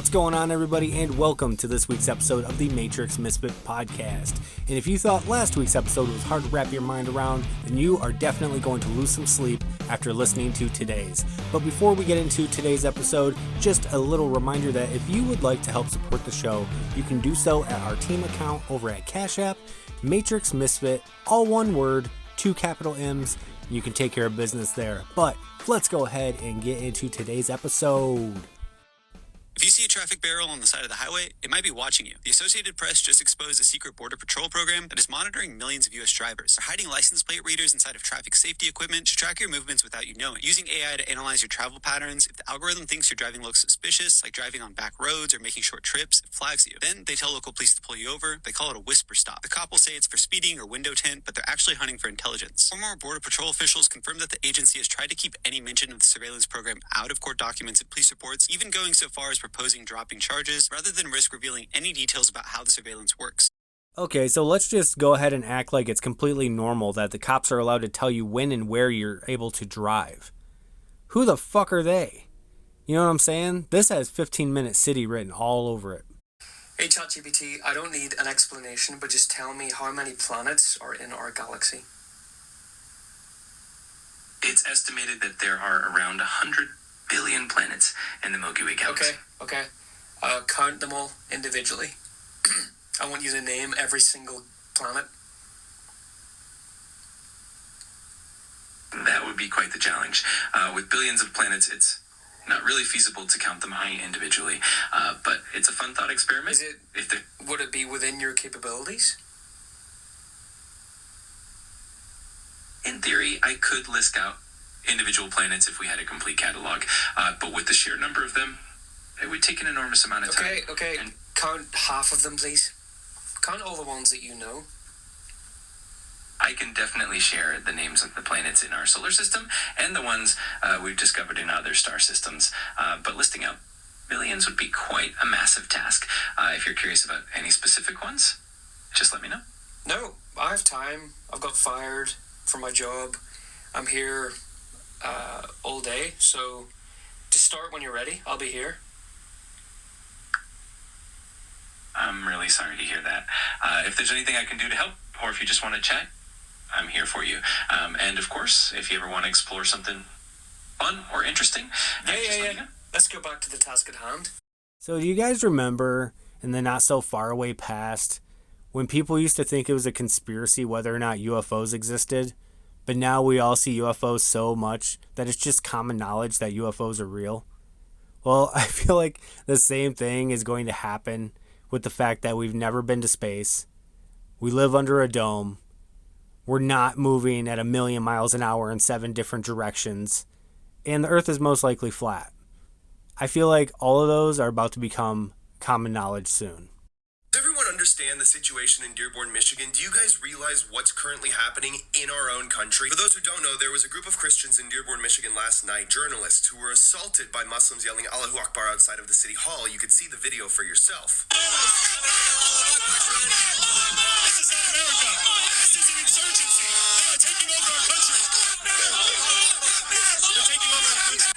What's going on, everybody, and welcome to this week's episode of the Matrix Misfit podcast. And if you thought last week's episode was hard to wrap your mind around, then you are definitely going to lose some sleep after listening to today's. But before we get into today's episode, just a little reminder that if you would like to help support the show, you can do so at our team account over at Cash App, Matrix Misfit, all one word, 2 capital M's. You can take care of business there. But let's go ahead and get into today's episode. If you see a traffic barrel on the side of the highway, it might be watching you. The Associated Press just exposed a secret Border Patrol program that is monitoring millions of U.S. drivers. They're hiding license plate readers inside of traffic safety equipment to track your movements without you knowing. Using AI to analyze your travel patterns, if the algorithm thinks your driving looks suspicious, like driving on back roads or making short trips, it flags you. Then they tell local police to pull you over. They call it a whisper stop. The cop will say it's for speeding or window tint, but they're actually hunting for intelligence. Former Border Patrol officials confirmed that the agency has tried to keep any mention of the surveillance program out of court documents and police reports, even going so far as proposing dropping charges rather than risk revealing any details about how the surveillance works. Okay, so let's just go ahead and act like it's completely normal that the cops are allowed to tell you when and where you're able to drive. Who the fuck are they? You know what I'm saying? This has 15-minute city written all over it. Hey ChatGPT, I don't need an explanation, but just tell me how many planets are in our galaxy. It's estimated that there are around 100 billion planets in the Milky Way galaxy. Okay. Count them all individually. I want you to name every single planet. That would be quite the challenge. With billions of planets, it's not really feasible to count them individually, but it's a fun thought experiment. Would it be within your capabilities? In theory, I could list out individual planets if we had a complete catalog, but with the sheer number of them, it would take an enormous amount of time. Okay. And count half of them, please. Count all the ones that you know. I can definitely share the names of the planets in our solar system and the ones we've discovered in other star systems, but listing out billions would be quite a massive task. If you're curious about any specific ones, just let me know. No, I have time. I've got fired from my job. I'm here all day, so just start when you're ready. I'll be here. I'm really sorry to hear that. If there's anything I can do to help, or if you just want to chat, I'm here for you. And of course, if you ever want to explore something fun or interesting, just let me know. Let's go back to the task at hand. So do you guys remember in the not so far away past when people used to think it was a conspiracy whether or not UFOs existed, but now we all see UFOs so much that it's just common knowledge that UFOs are real? Well, I feel like the same thing is going to happen with the fact that we've never been to space. We live under a dome. We're not moving at 1,000,000 miles an hour in 7 different directions. And the Earth is most likely flat. I feel like all of those are about to become common knowledge soon. Does everyone understand the situation in Dearborn, Michigan? Do you guys realize what's currently happening in our own country? For those who don't know, there was a group of Christians in Dearborn, Michigan last night, journalists, who were assaulted by Muslims yelling Allahu Akbar outside of the city hall. You could see the video for yourself. This is not America. This is an insurgency. They are taking over our country. They're taking over our country.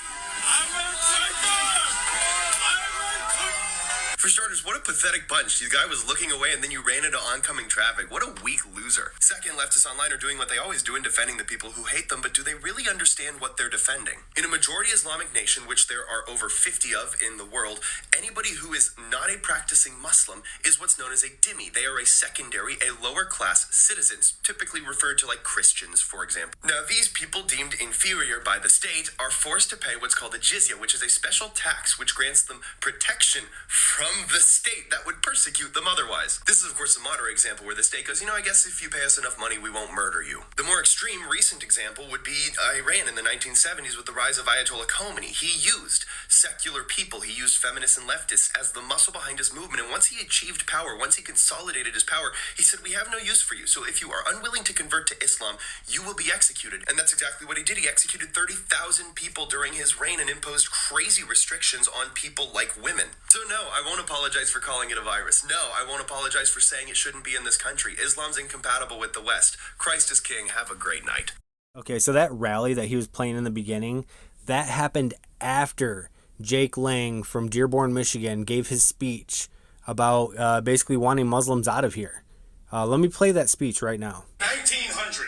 For starters, what a pathetic bunch. The guy was looking away and then you ran into oncoming traffic. What a weak loser. Second, leftists online are doing what they always do in defending the people who hate them, but do they really understand what they're defending? In a majority Islamic nation, which there are over 50 of in the world, anybody who is not a practicing Muslim is what's known as a dhimmi. They are a secondary, a lower class citizens, typically referred to like Christians, for example. Now, these people deemed inferior by the state are forced to pay what's called a jizya, which is a special tax which grants them protection from the state that would persecute them otherwise. This is, of course, a moderate example where the state goes, I guess if you pay us enough money, we won't murder you. The more extreme recent example would be Iran in the 1970s with the rise of Ayatollah Khomeini. He used secular people, he used feminists and leftists as the muscle behind his movement, and once he achieved power, once he consolidated his power, he said, we have no use for you, so if you are unwilling to convert to Islam, you will be executed. And that's exactly what he did. He executed 30,000 people during his reign and imposed crazy restrictions on people like women. So no, I won't apologize for calling it a virus. No, I won't apologize for saying it shouldn't be in this country. Islam's incompatible with the West. Christ is king. Have a great night. Okay, so that rally that he was playing in the beginning, that happened after Jake Lang from Dearborn, Michigan, gave his speech about basically wanting Muslims out of here. Let me play that speech right now. 1900.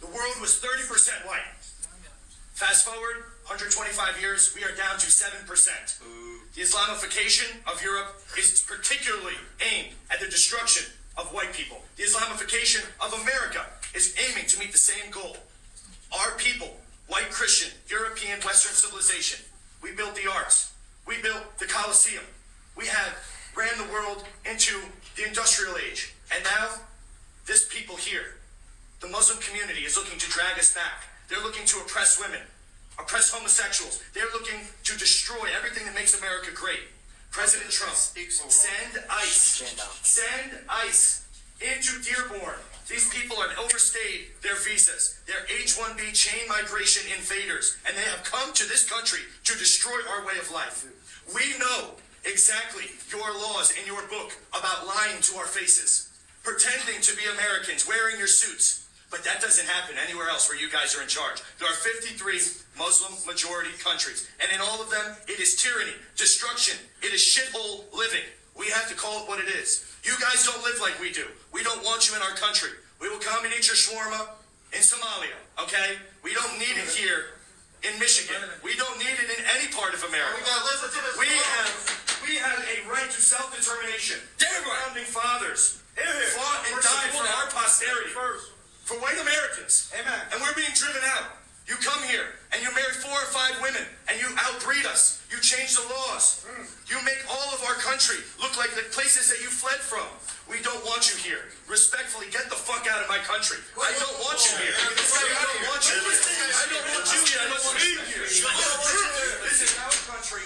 The world was 30% white. Fast forward 125 years, we are down to 7%. The Islamification of Europe is particularly aimed at the destruction of white people. The Islamification of America is aiming to meet the same goal. Our people, white Christian, European, Western civilization, we built the arts. We built the Colosseum. We have ran the world into the industrial age. And now, this people here, the Muslim community, is looking to drag us back. They're looking to oppress women, oppress homosexuals. They're looking to destroy everything that makes America great. President Trump, send ICE into Dearborn. These people have overstayed their visas. They're H-1B chain migration invaders, and they have come to this country to destroy our way of life. We know exactly your laws in your book about lying to our faces, pretending to be Americans, wearing your suits. But that doesn't happen anywhere else where you guys are in charge. There are 53 Muslim majority countries, and in all of them, it is tyranny, destruction, it is shithole living. We have to call it what it is. You guys don't live like we do. We don't want you in our country. We will come and eat your shawarma in Somalia, okay? We don't need it here in Michigan. We don't need it in any part of America. We have a right to self-determination. Our founding fathers fought and died for our posterity, for white Americans. Amen. And we're being driven out. You come here and you marry 4 or 5 women and you outbreed us. You change the laws. You make all of our country look like the places that you fled from. We don't want you here. Respectfully, get the fuck out of my country. I don't want you here. I don't want you here. I don't want you here. I don't want you here. This is our country.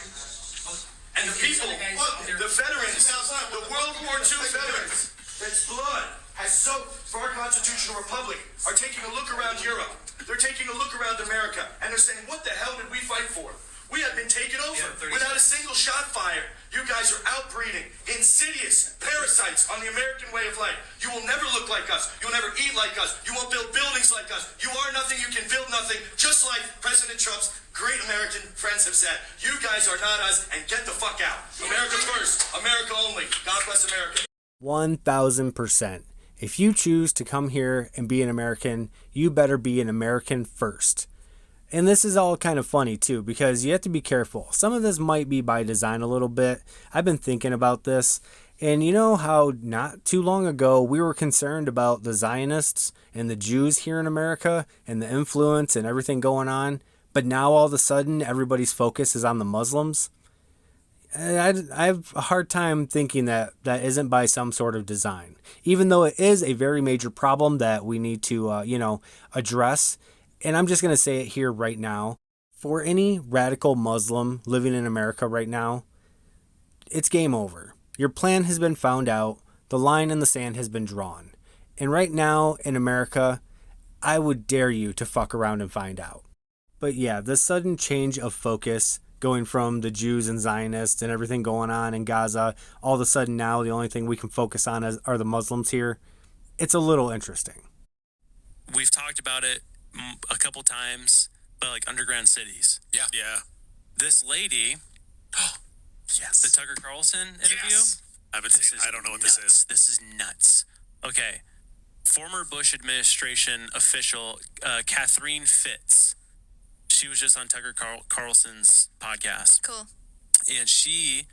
And the people, the veterans, the World War II veterans, that's blood has soaked for our constitutional republic, are taking a look around Europe. They're taking a look around America, and they're saying, what the hell did we fight for? We have been taken over without a single shot fired. You guys are outbreeding insidious parasites on the American way of life. You will never look like us. You'll never eat like us. You won't build buildings like us. You are nothing. You can build nothing. Just like President Trump's great American friends have said. You guys are not us, and get the fuck out. America first. America only. God bless America. 1,000%. If you choose to come here and be an American, you better be an American first. And this is all kind of funny too, because you have to be careful. Some of this might be by design a little bit. I've been thinking about this. And you know how not too long ago we were concerned about the Zionists and the Jews here in America and the influence and everything going on. But now all of a sudden everybody's focus is on the Muslims. I have a hard time thinking that that isn't by some sort of design, even though it is a very major problem that we need to, address. And I'm just going to say it here right now. For any radical Muslim living in America right now, it's game over. Your plan has been found out. The line in the sand has been drawn. And right now in America, I would dare you to fuck around and find out. But yeah, the sudden change of focus, going from the Jews and Zionists and everything going on in Gaza, all of a sudden now the only thing we can focus on are the Muslims here. It's a little interesting. We've talked about it a couple times, but like underground cities. Yeah. This lady, Yes. the Tucker Carlson interview. Yes. I haven't seen. I don't know what this is. This is nuts. Okay. Former Bush administration official Catherine Fitz. She was just on Tucker Carlson's podcast. Cool. And she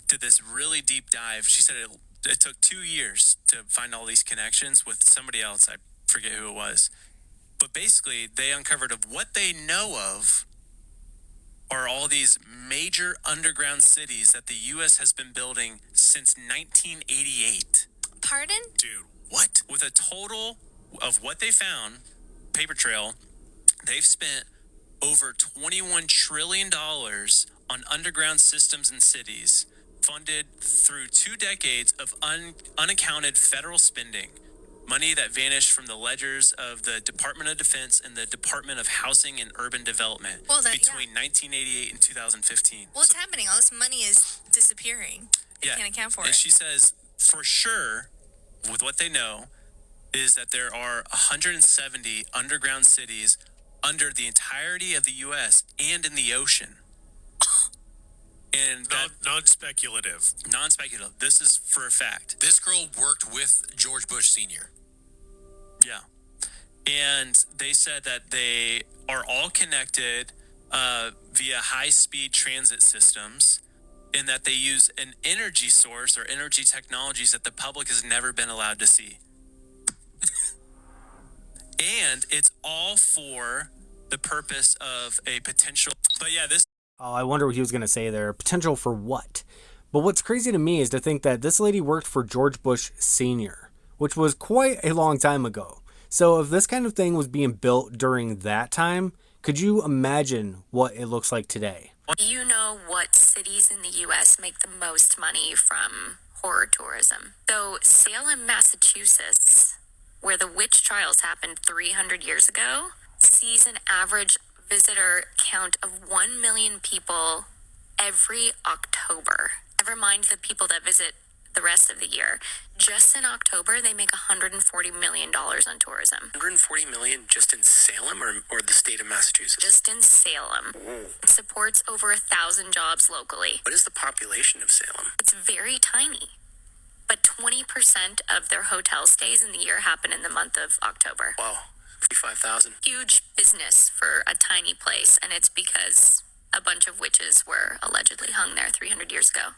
did this really deep dive. She said it took 2 years to find all these connections with somebody else. I forget who it was. But basically, they uncovered of what they know of are all these major underground cities that the U.S. has been building since 1988. Pardon? Dude, what? With a total of what they found, paper trail, they've spent over $21 trillion on underground systems and cities, funded through 2 decades of unaccounted federal spending, money that vanished from the ledgers of the Department of Defense and the Department of Housing and Urban Development between 1988 and 2015. What's happening? All this money is disappearing. They can't account for and it. she says, for sure, with what they know, is that there are 170 underground cities under the entirety of the U.S. and in the ocean. And non-speculative. Non-speculative. This is for a fact. This girl worked with George Bush Sr. Yeah. And they said that they are all connected via high-speed transit systems, and that they use an energy source or energy technologies that the public has never been allowed to see. And it's all for the purpose of a potential. But yeah, this. Oh, I wonder what he was going to say there. Potential for what? But what's crazy to me is to think that this lady worked for George Bush Sr., which was quite a long time ago. So if this kind of thing was being built during that time, could you imagine what it looks like today? Do you know what cities in the U.S. make the most money from horror tourism? So Salem, Massachusetts, where the witch trials happened 300 years ago, sees an average visitor count of 1 million people every October. Never mind the people that visit the rest of the year. Just in October, they make $140 million on tourism. $140 million just in Salem or the state of Massachusetts? Just in Salem. It supports over 1,000 jobs locally. What is the population of Salem? It's very tiny. But 20% of their hotel stays in the year happen in the month of October. Wow, 55,000. Huge business for a tiny place, and it's because a bunch of witches were allegedly hung there 300 years ago.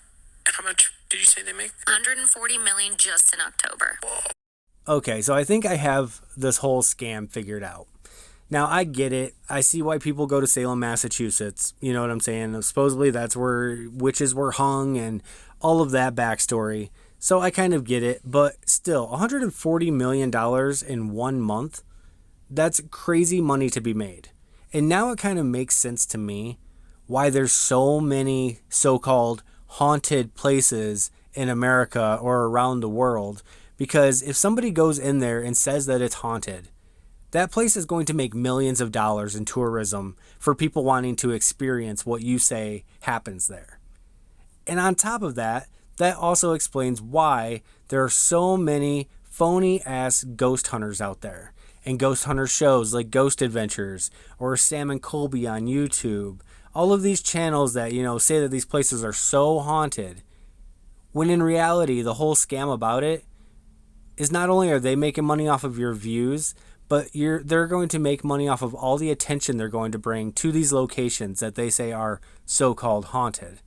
And how much did you say they make? 140 million just in October. Whoa. Okay, so I think I have this whole scam figured out. Now, I get it. I see why people go to Salem, Massachusetts. You know what I'm saying? Supposedly that's where witches were hung and all of that backstory. So I kind of get it. But still, $140 million in 1 month, that's crazy money to be made. And now it kind of makes sense to me why there's so many so-called haunted places in America or around the world. Because if somebody goes in there and says that it's haunted, that place is going to make millions of dollars in tourism for people wanting to experience what you say happens there. And on top of that, that also explains why there are so many phony ass ghost hunters out there. And ghost hunter shows like Ghost Adventures or Sam and Colby on YouTube. All of these channels that, say that these places are so haunted, when in reality, the whole scam about it is not only are they making money off of your views, but they're going to make money off of all the attention they're going to bring to these locations that they say are so-called haunted.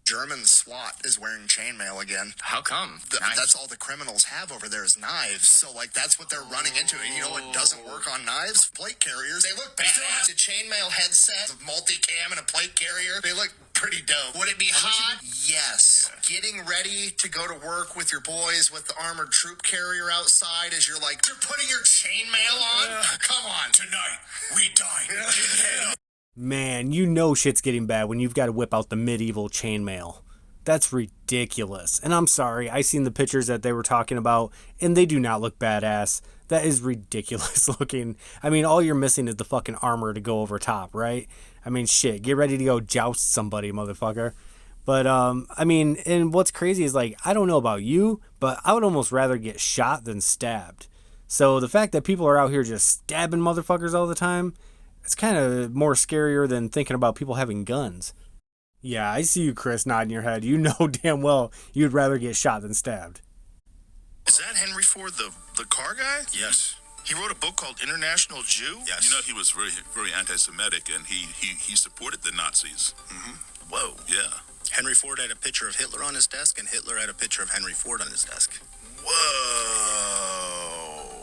German SWAT is wearing chainmail again. How come? That's all the criminals have over there is knives. So, that's what they're running into. And you know what doesn't work on knives? Plate carriers. They look badass. A chainmail headset, a multicam, and a plate carrier. They look pretty dope. Would it be hot? Yes. Yeah. Getting ready to go to work with your boys with the armored troop carrier outside as you're putting your chainmail on? Come on. Tonight, we dine. Man, shit's getting bad when you've got to whip out the medieval chainmail. That's ridiculous. And I'm sorry, I seen the pictures that they were talking about, and they do not look badass. That is ridiculous looking. I mean, all you're missing is the fucking armor to go over top, right? I mean, shit, get ready to go joust somebody, motherfucker. But, and what's crazy is, I don't know about you, but I would almost rather get shot than stabbed. So the fact that people are out here just stabbing motherfuckers all the time, it's kind of more scarier than thinking about people having guns. Yeah, I see you, Chris, nodding your head. You know damn well you'd rather get shot than stabbed. Is that Henry Ford, the car guy? Yes. He wrote a book called International Jew? Yes. He was very, very anti-Semitic, and he supported the Nazis. Mm-hmm. Whoa. Yeah. Henry Ford had a picture of Hitler on his desk, and Hitler had a picture of Henry Ford on his desk. Whoa.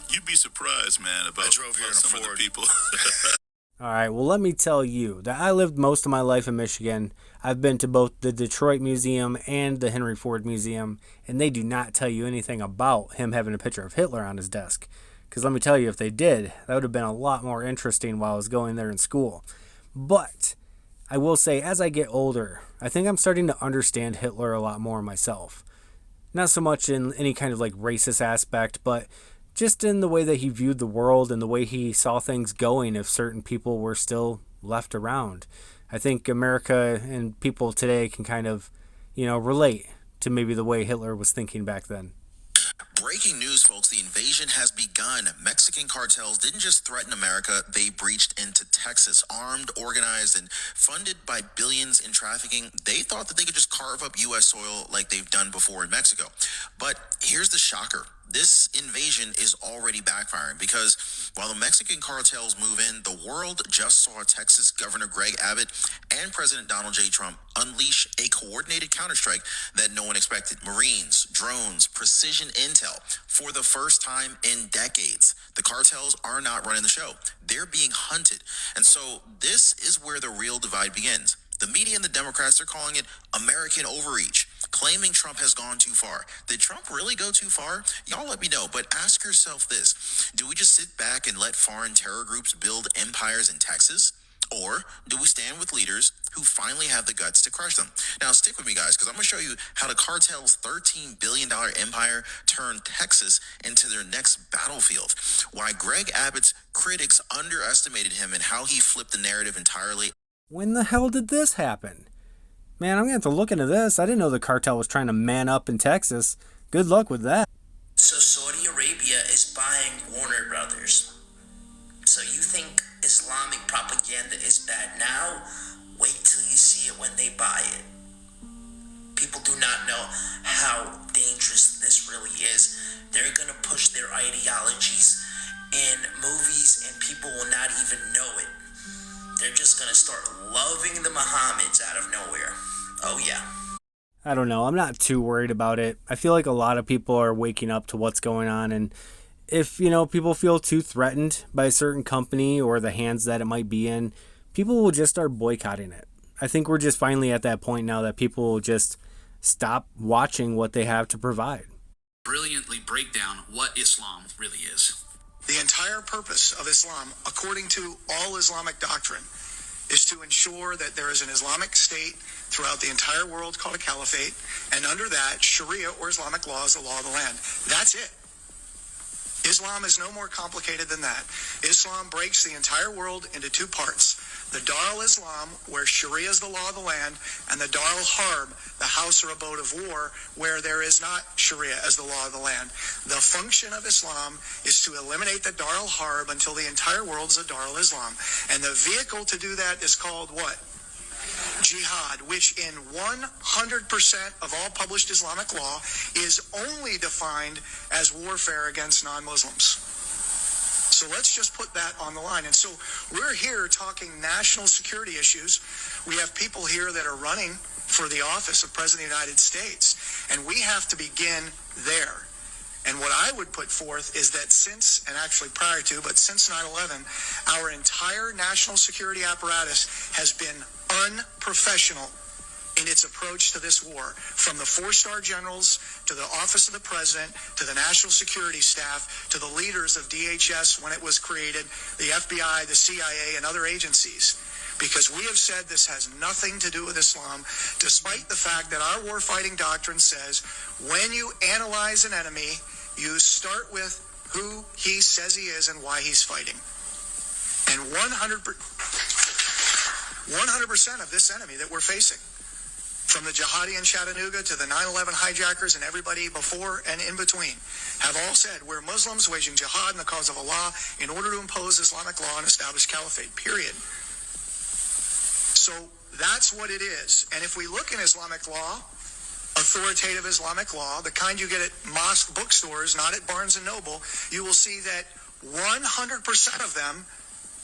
You'd be surprised, man, about some of the people. All right, well, let me tell you that I lived most of my life in Michigan. I've been to both the Detroit Museum and the Henry Ford Museum, and they do not tell you anything about him having a picture of Hitler on his desk. Because let me tell you, if they did, that would have been a lot more interesting while I was going there in school. But I will say, as I get older, I think I'm starting to understand Hitler a lot more myself. Not so much in any kind of racist aspect, but just in the way that he viewed the world and the way he saw things going if certain people were still left around. I think America and people today can kind of, relate to maybe the way Hitler was thinking back then. Breaking news, folks. The invasion has begun. Mexican cartels didn't just threaten America, they breached into Texas. Armed, organized, and funded by billions in trafficking, they thought that they could just carve up U.S. soil like they've done before in Mexico. But here's the shocker. This invasion is already backfiring because while the Mexican cartels move in, the world just saw Texas Governor Greg Abbott and President Donald J. Trump unleash a coordinated counterstrike that no one expected. Marines, drones, precision intel. For the first time in decades, the cartels are not running the show. They're being hunted. And so this is where the real divide begins. The media and the Democrats are calling it American overreach, claiming Trump has gone too far. Did Trump really go too far? Y'all let me know, but ask yourself this. Do we just sit back and let foreign terror groups build empires in Texas? Or do we stand with leaders who finally have the guts to crush them? Now, stick with me, guys, because I'm going to show you how the cartel's $13 billion empire turned Texas into their next battlefield. Why Greg Abbott's critics underestimated him and how he flipped the narrative entirely. When the hell did this happen? Man, I'm going to have to look into this. I didn't know the cartel was trying to man up in Texas. Good luck with that. So Saudi Arabia is buying Warner Brothers. So you think Islamic propaganda is bad now? Wait till you see it when they buy it. People do not know how dangerous this really is. They're going to push their ideologies in movies and people will not even know it. They're just going to start loving the Mohammeds out of nowhere. Oh, yeah. I don't know. I'm not too worried about it. I feel like a lot of people are waking up to what's going on. And if, people feel too threatened by a certain company or the hands that it might be in, people will just start boycotting it. I think we're just finally at that point now that people will just stop watching what they have to provide. Brilliantly break down what Islam really is. The entire purpose of Islam, according to all Islamic doctrine, is to ensure that there is an Islamic state throughout the entire world called a caliphate, and under that, Sharia or Islamic law is the law of the land. That's it. Islam is no more complicated than that. Islam breaks the entire world into two parts. The Dar al-Islam, where Sharia is the law of the land, and the Dar al-Harb, the house or abode of war, where there is not Sharia as the law of the land. The function of Islam is to eliminate the Dar al-Harb until the entire world is a Dar al-Islam. And the vehicle to do that is called what? Jihad, which in 100% of all published Islamic law is only defined as warfare against non-Muslims. So let's just put that on the line. And so we're here talking national security issues. We have people here that are running for the office of President of the United States, and we have to begin there. And what I would put forth is that since, and actually prior to, but since 9/11, our entire national security apparatus has been unprofessional in its approach to this war, from the 4-star generals to the office of the president to the national security staff to the leaders of DHS when it was created, the FBI, the CIA, and other agencies. Because we have said this has nothing to do with Islam, despite the fact that our warfighting doctrine says when you analyze an enemy, you start with who he says he is and why he's fighting. And 100% of this enemy that we're facing, from the jihadi in Chattanooga to the 9/11 hijackers and everybody before and in between, have all said we're Muslims waging jihad in the cause of Allah in order to impose Islamic law and establish caliphate, period. So that's what it is. And if we look in Islamic law, authoritative Islamic law, the kind you get at mosque bookstores, not at Barnes & Noble, you will see that 100% of them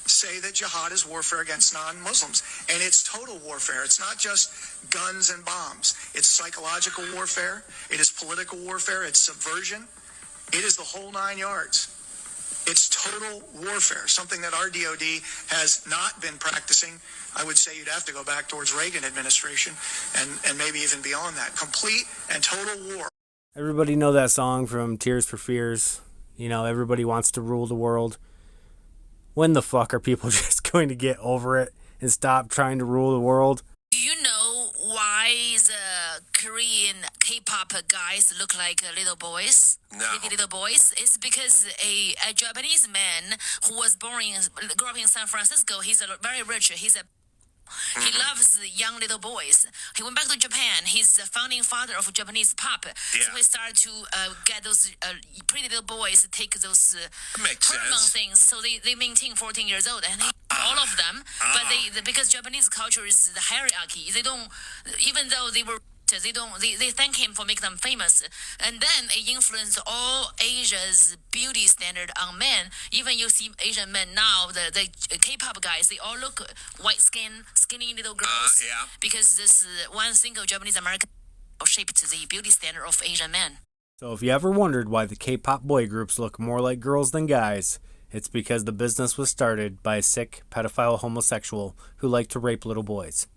say that jihad is warfare against non-Muslims. And it's total warfare. It's not just guns and bombs. It's psychological warfare. It is political warfare. It's subversion. It is the whole 9 yards. It's total warfare, something that our DOD has not been practicing. I would say you'd have to go back towards Reagan administration and maybe even beyond that. Complete and total war. Everybody know that song from Tears for Fears? Everybody wants to rule the world. When the fuck are people just going to get over it and stop trying to rule the world? Do you know why the Korean K-pop guys look like little boys? No. Little boys? It's because a Japanese man who grew up in San Francisco, he's very rich. He's a He loves young little boys. He went back to Japan. He's the founding father of Japanese pop. So he started to get those pretty little boys to take those hormone things. So they maintain 14 years old, and all of them. But because Japanese culture is the hierarchy. They don't, even though they were. They thank him for making them famous, and then it influenced all Asia's beauty standard on men. Even you see Asian men now, the K-pop guys, they all look white skin, skinny little girls. Because this one single Japanese American shaped the beauty standard of Asian men. So if you ever wondered why the K-pop boy groups look more like girls than guys, it's because the business was started by a sick pedophile homosexual who liked to rape little boys.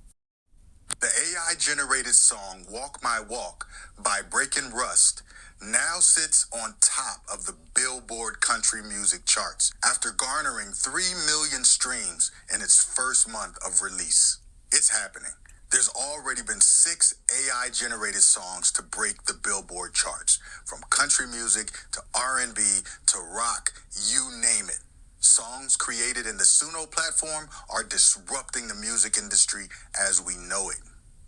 The AI-generated song Walk My Walk by Breaking Rust now sits on top of the Billboard country music charts after garnering 3 million streams in its first month of release. It's happening. There's already been 6 AI-generated songs to break the Billboard charts, from country music to R&B to rock, you name it. Songs created in the Suno platform are disrupting the music industry as we know it.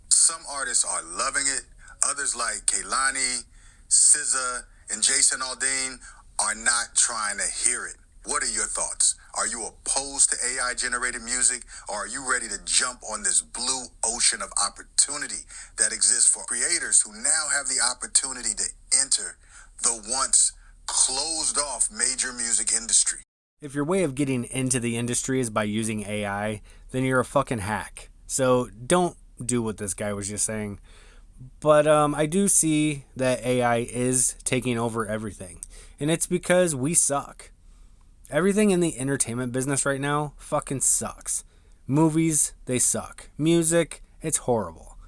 Some artists are loving it. Others like Kehlani, SZA, and Jason Aldean are not trying to hear it. What are your thoughts? Are you opposed to AI-generated music, or are you ready to jump on this blue ocean of opportunity that exists for creators who now have the opportunity to enter the once closed-off major music industry? If your way of getting into the industry is by using AI, then you're a fucking hack. So don't do what this guy was just saying. But I do see that AI is taking over everything. And it's because we suck. Everything in the entertainment business right now fucking sucks. Movies, they suck. Music, it's horrible.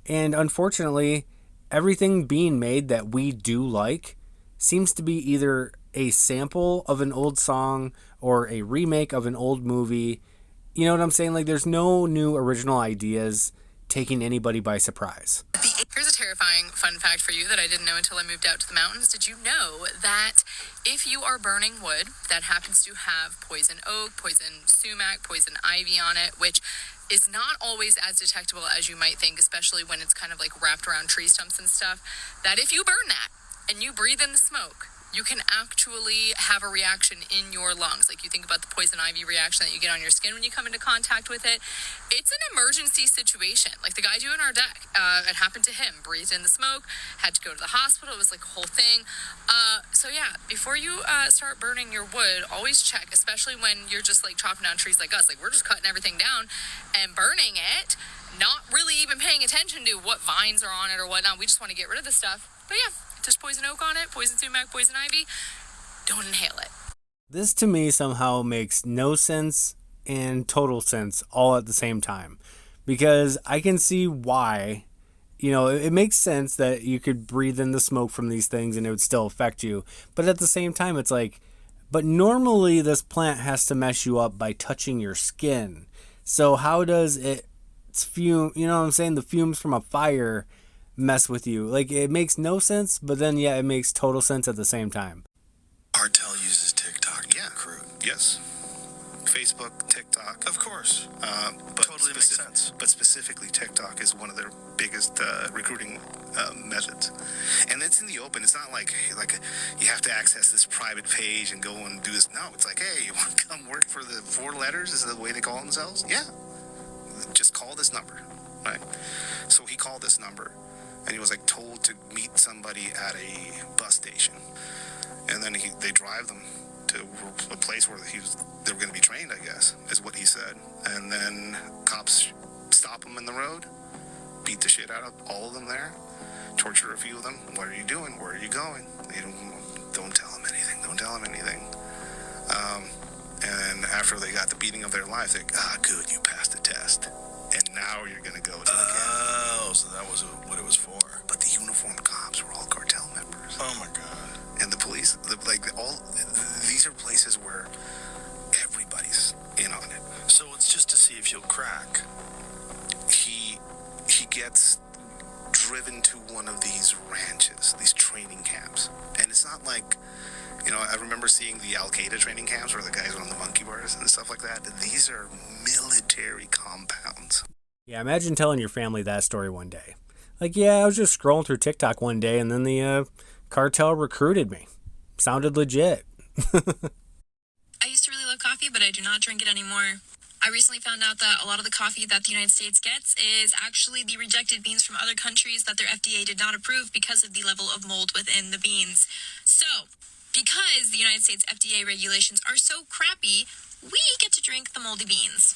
And unfortunately, everything being made that we do like seems to be either a sample of an old song or a remake of an old movie. You know what I'm saying? Like, there's no new original ideas taking anybody by surprise. Here's a terrifying fun fact for you that I didn't know until I moved out to the mountains. Did you know that if you are burning wood that happens to have poison oak, poison sumac, poison ivy on it, which is not always as detectable as you might think, especially when it's kind of like wrapped around tree stumps and stuff, that if you burn that and you breathe in the smoke, you can actually have a reaction in your lungs. Like you think about the poison ivy reaction that you get on your skin when you come into contact with it. It's an emergency situation. Like the guy doing our deck, it happened to him. Breathed in the smoke, had to go to the hospital. It was like a whole thing. So yeah, before you start burning your wood, always check, especially when you're just like chopping down trees like us. Like we're just cutting everything down and burning it, not really even paying attention to what vines are on it or whatnot. We just want to get rid of the stuff. But yeah, there's poison oak on it, poison sumac, poison ivy. Don't inhale it. This to me somehow makes no sense and total sense all at the same time. Because I can see why, you know, it makes sense that you could breathe in the smoke from these things and it would still affect you. But at the same time, it's like, but normally this plant has to mess you up by touching your skin. So how does its fume, you know what I'm saying, the fumes from a fire mess with you? Like, it makes no sense, but then yeah, it makes total sense at the same time. Artel uses TikTok to recruit. Yes. Facebook, TikTok. Of course. But totally makes sense. But specifically, TikTok is one of their biggest recruiting methods. And it's in the open. It's not like you have to access this private page and go and do this. No, it's like, hey, you want to come work for the 4 letters? Is that the way they call themselves? Yeah. Just call this number, right? So he called this number. And he was like told to meet somebody at a bus station, and then they drive them to a place where they were going to be trained, I guess, is what he said. And then cops stop them in the road, beat the shit out of all of them there, torture a few of them. What are you doing? Where are you going? They don't tell them anything. Don't tell them anything. And after they got the beating of their life, they're like, good, you passed the test. And now you're going to go to the camp. Oh, so that was what it was for. But the uniformed cops were all cartel members. Oh my God. And the police, these are places where everybody's in on it. So it's just to see if you'll crack. He gets driven to one of these ranches, these training camps. And it's not like, you know, I remember seeing the Al-Qaeda training camps where the guys were on the monkey bars and stuff like that. These are military compounds. Yeah, imagine telling your family that story one day. Like, yeah, I was just scrolling through TikTok one day and then the cartel recruited me. Sounded legit. I used to really love coffee, but I do not drink it anymore. I recently found out that a lot of the coffee that the United States gets is actually the rejected beans from other countries that their FDA did not approve because of the level of mold within the beans. So, because the United States FDA regulations are so crappy, we get to drink the moldy beans.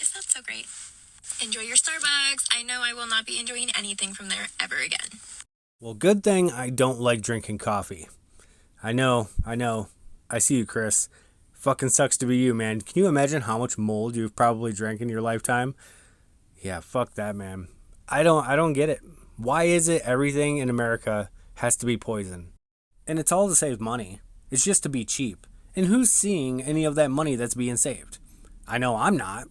Is that so great? Enjoy your Starbucks. I know I will not be enjoying anything from there ever again. Well, good thing I don't like drinking coffee. I know. I see you, Chris. Fucking sucks to be you, man. Can you imagine how much mold you've probably drank in your lifetime? Yeah, fuck that, man. I don't get it. Why is it everything in America has to be poison? And it's all to save money. It's just to be cheap. And who's seeing any of that money that's being saved? I know I'm not.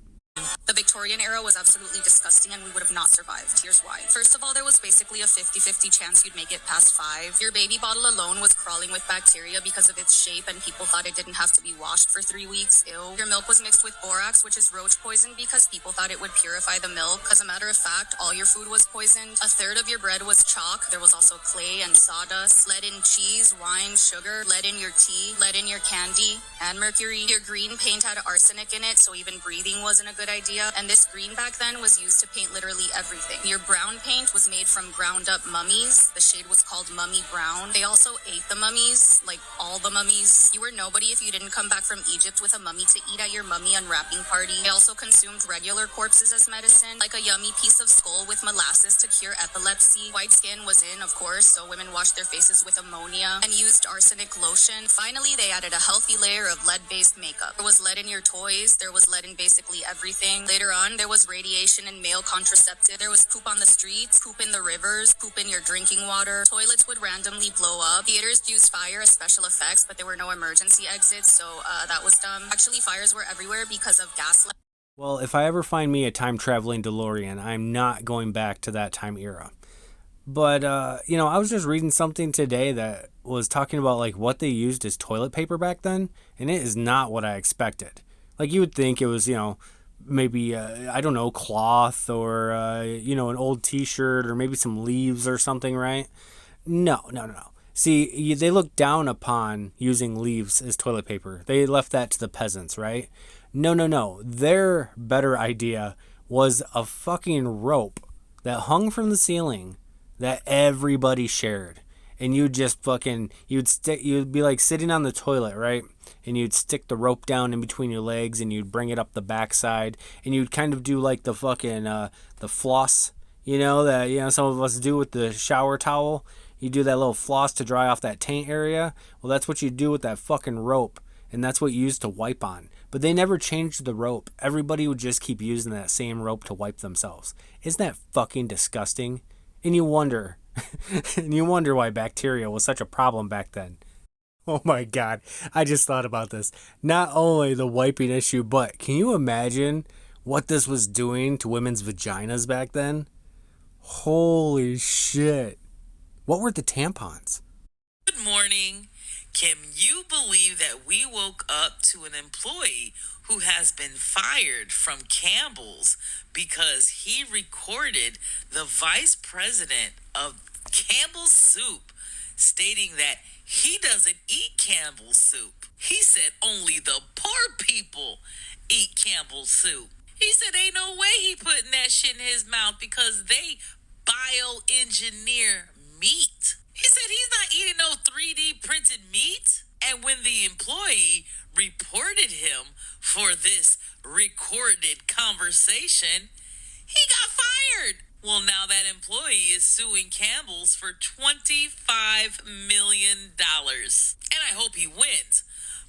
The Victorian era was absolutely disgusting and we would have not survived. Here's why. First of all, there was basically a 50-50 chance you'd make it past 5. Your baby bottle alone was crawling with bacteria because of its shape and people thought it didn't have to be washed for 3 weeks. Ew. Your milk was mixed with borax, which is roach poison, because people thought it would purify the milk. As a matter of fact, all your food was poisoned. A third of your bread was chalk. There was also clay and sawdust, lead in cheese, wine, sugar, lead in your tea, lead in your candy, and mercury. Your green paint had arsenic in it, so even breathing wasn't a good idea. And this green back then was used to paint literally everything. Your brown paint was made from ground up mummies. The shade was called mummy brown. They also ate the mummies, like all the mummies. You were nobody if you didn't come back from Egypt with a mummy to eat at your mummy unwrapping party. They also consumed regular corpses as medicine, like a yummy piece of skull with molasses to cure epilepsy. White skin was in, of course, so women washed their faces with ammonia and used arsenic lotion. Finally, they added a healthy layer of lead-based makeup. There was lead in your toys. There was lead in basically everything. Later on, there was radiation and male contraceptive. There was poop on the streets, poop in the rivers, poop in your drinking water. Toilets would randomly blow up. Theaters used fire as special effects, but there were no emergency exits, so that was dumb. Actually, fires were everywhere because of gas. Well, if I ever find me a time-traveling DeLorean, I'm not going back to that time era. But, I was just reading something today that was talking about, like, what they used as toilet paper back then, and it is not what I expected. Like, you would think it was, maybe, cloth or, an old t-shirt or maybe some leaves or something, right? No. See, they look down upon using leaves as toilet paper. They left that to the peasants, right? No. Their better idea was a fucking rope that hung from the ceiling that everybody shared. And you'd just you'd be like sitting on the toilet, right? And you'd stick the rope down in between your legs and you'd bring it up the backside and you'd kind of do like the fucking, the floss, that, some of us do with the shower towel. You do that little floss to dry off that taint area. Well, that's what you do with that fucking rope. And that's what you use to wipe on. But they never changed the rope. Everybody would just keep using that same rope to wipe themselves. Isn't that fucking disgusting? And you wonder why bacteria was such a problem back then. Oh my God, I just thought about this. Not only the wiping issue, but can you imagine what this was doing to women's vaginas back then? Holy shit. What were the tampons? Good morning. Can you believe that we woke up to an employee who has been fired from Campbell's because he recorded the vice president of Campbell's Soup stating that he doesn't eat Campbell's Soup. He said only the poor people eat Campbell's Soup. He said ain't no way he putting that shit in his mouth because they bioengineer meat. He said he's not eating no 3D printed meat. And when the employee reported him for this recorded conversation, he got fired. Well, now that employee is suing Campbell's for $25 million. And I hope he wins.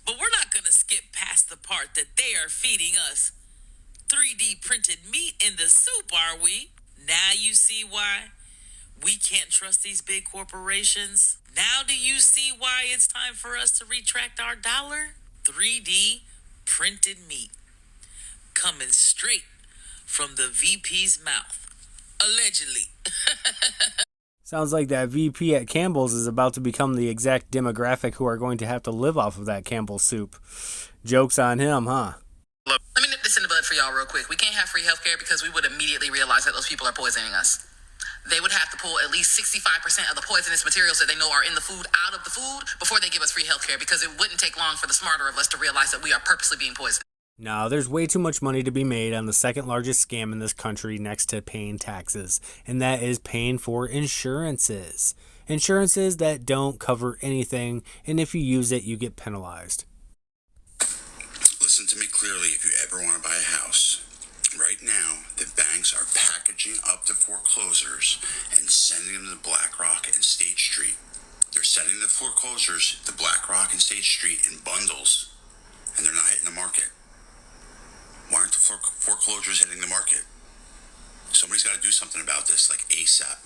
But we're not going to skip past the part that they are feeding us 3D printed meat in the soup, are we? Now you see why we can't trust these big corporations. Now do you see why it's time for us to retract our dollar? 3D printed meat. Coming straight from the VP's mouth. Allegedly. Sounds like that VP at Campbell's is about to become the exact demographic who are going to have to live off of that Campbell's soup. Joke's on him, huh? Let me nip this in the bud for y'all real quick. We can't have free healthcare because we would immediately realize that those people are poisoning us. They would have to pull at least 65% of the poisonous materials that they know are in the food out of the food before they give us free healthcare, because it wouldn't take long for the smarter of us to realize that we are purposely being poisoned. Now, there's way too much money to be made on the second largest scam in this country next to paying taxes, and that is paying for insurances. Insurances that don't cover anything, and if you use it, you get penalized. Listen to me clearly if you ever want to buy a house. Right now, the banks are packaging up the foreclosures and sending them to BlackRock and State Street. They're sending the foreclosures to BlackRock and State Street in bundles, and they're not hitting the market. Why aren't the foreclosures hitting the market? Somebody's got to do something about this, like ASAP.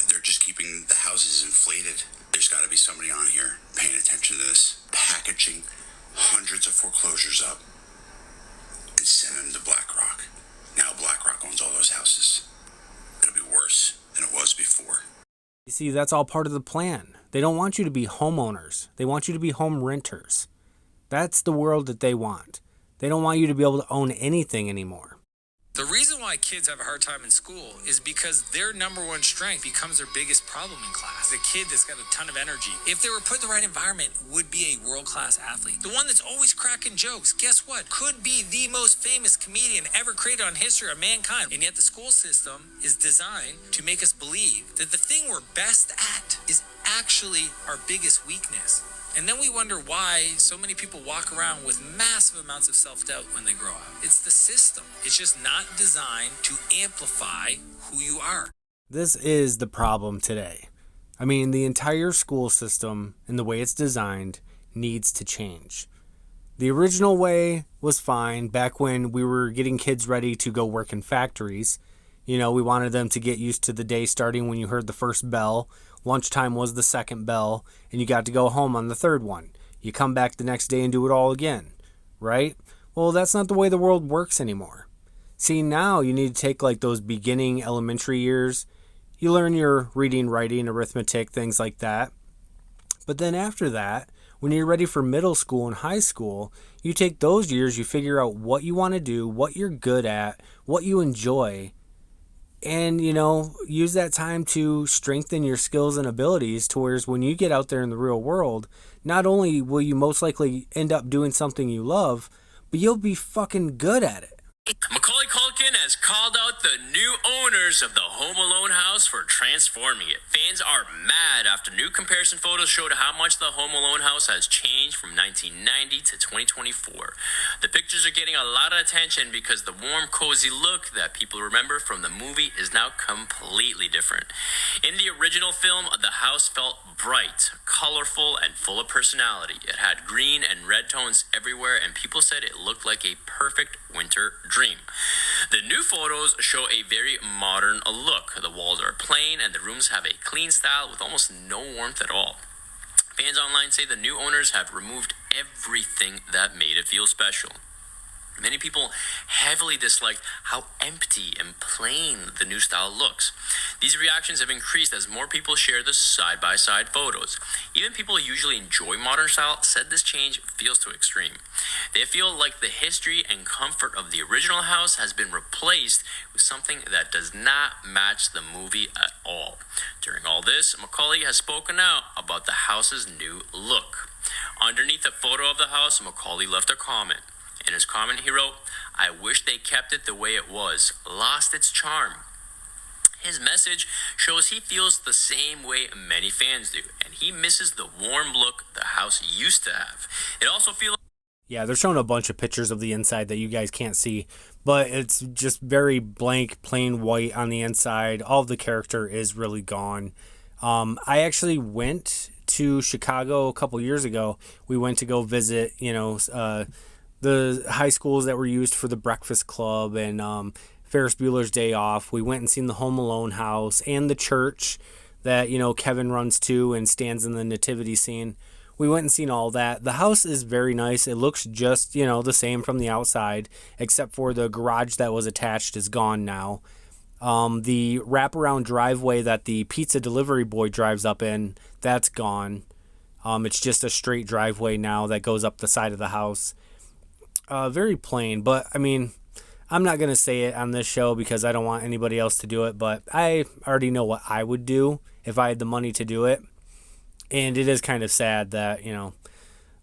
They're just keeping the houses inflated. There's got to be somebody on here paying attention to this, packaging hundreds of foreclosures up and send them to BlackRock. Now BlackRock owns all those houses. It'll be worse than it was before. You see, that's all part of the plan. They don't want you to be homeowners. They want you to be home renters. That's the world that they want. They don't want you to be able to own anything anymore. The reason why kids have a hard time in school is because their number one strength becomes their biggest problem in class. The kid that's got a ton of energy, if they were put in the right environment, would be a world-class athlete. The one that's always cracking jokes, guess what? Could be the most famous comedian ever created on history of mankind. And yet the school system is designed to make us believe that the thing we're best at is actually our biggest weakness. And then we wonder why so many people walk around with massive amounts of self-doubt when they grow up. It's the system. It's just not designed to amplify who you are. This is the problem today. I mean, the entire school system and the way it's designed needs to change. The original way was fine back when we were getting kids ready to go work in factories. You know, we wanted them to get used to the day starting when you heard the first bell. Lunchtime was the second bell, and you got to go home on the third one. You come back the next day and do it all again, right? Well, that's not the way the world works anymore. See, now you need to take like those beginning elementary years. You learn your reading, writing, arithmetic, things like that. But then after that, when you're ready for middle school and high school, you take those years, you figure out what you want to do, what you're good at, what you enjoy, and, you know, use that time to strengthen your skills and abilities to whereas when you get out there in the real world, not only will you most likely end up doing something you love, but you'll be fucking good at it. Macaulay Culkin has called out the new owners of the Home Alone house for transforming it. Fans are mad after new comparison photos showed how much the Home Alone house has changed from 1990 to 2024. The pictures are getting a lot of attention because the warm, cozy look that people remember from the movie is now completely different. In the original film, the house felt bright, colorful, and full of personality. It had green and red tones everywhere, and people said it looked like a perfect winter dream. The new photos show a very modern look. The walls are plain and the rooms have a clean style with almost no warmth at all. Fans online say the new owners have removed everything that made it feel special. Many people heavily disliked how empty and plain the new style looks. These reactions have increased as more people share the side-by-side photos. Even people who usually enjoy modern style said this change feels too extreme. They feel like the history and comfort of the original house has been replaced with something that does not match the movie at all. During all this, Macaulay has spoken out about the house's new look. Underneath a photo of the house, Macaulay left a comment. In his comment, he wrote, "I wish they kept it the way it was, lost its charm." His message shows he feels the same way many fans do, and he misses the warm look the house used to have. It also feels Yeah, they're showing a bunch of pictures of the inside that you guys can't see, but it's just very blank, plain white on the inside. All of the character is really gone. I actually went to Chicago a couple years ago. We went to go visit, the high schools that were used for the Breakfast Club and Ferris Bueller's Day Off. We went and seen the Home Alone house and the church that, Kevin runs to and stands in the nativity scene. We went and seen all that. The house is very nice. It looks just, the same from the outside, except for the garage that was attached is gone now. The wraparound driveway that the pizza delivery boy drives up in, that's gone. It's just a straight driveway now that goes up the side of the house. Very plain, but I mean, I'm not going to say it on this show because I don't want anybody else to do it, but I already know what I would do if I had the money to do it. And it is kind of sad that,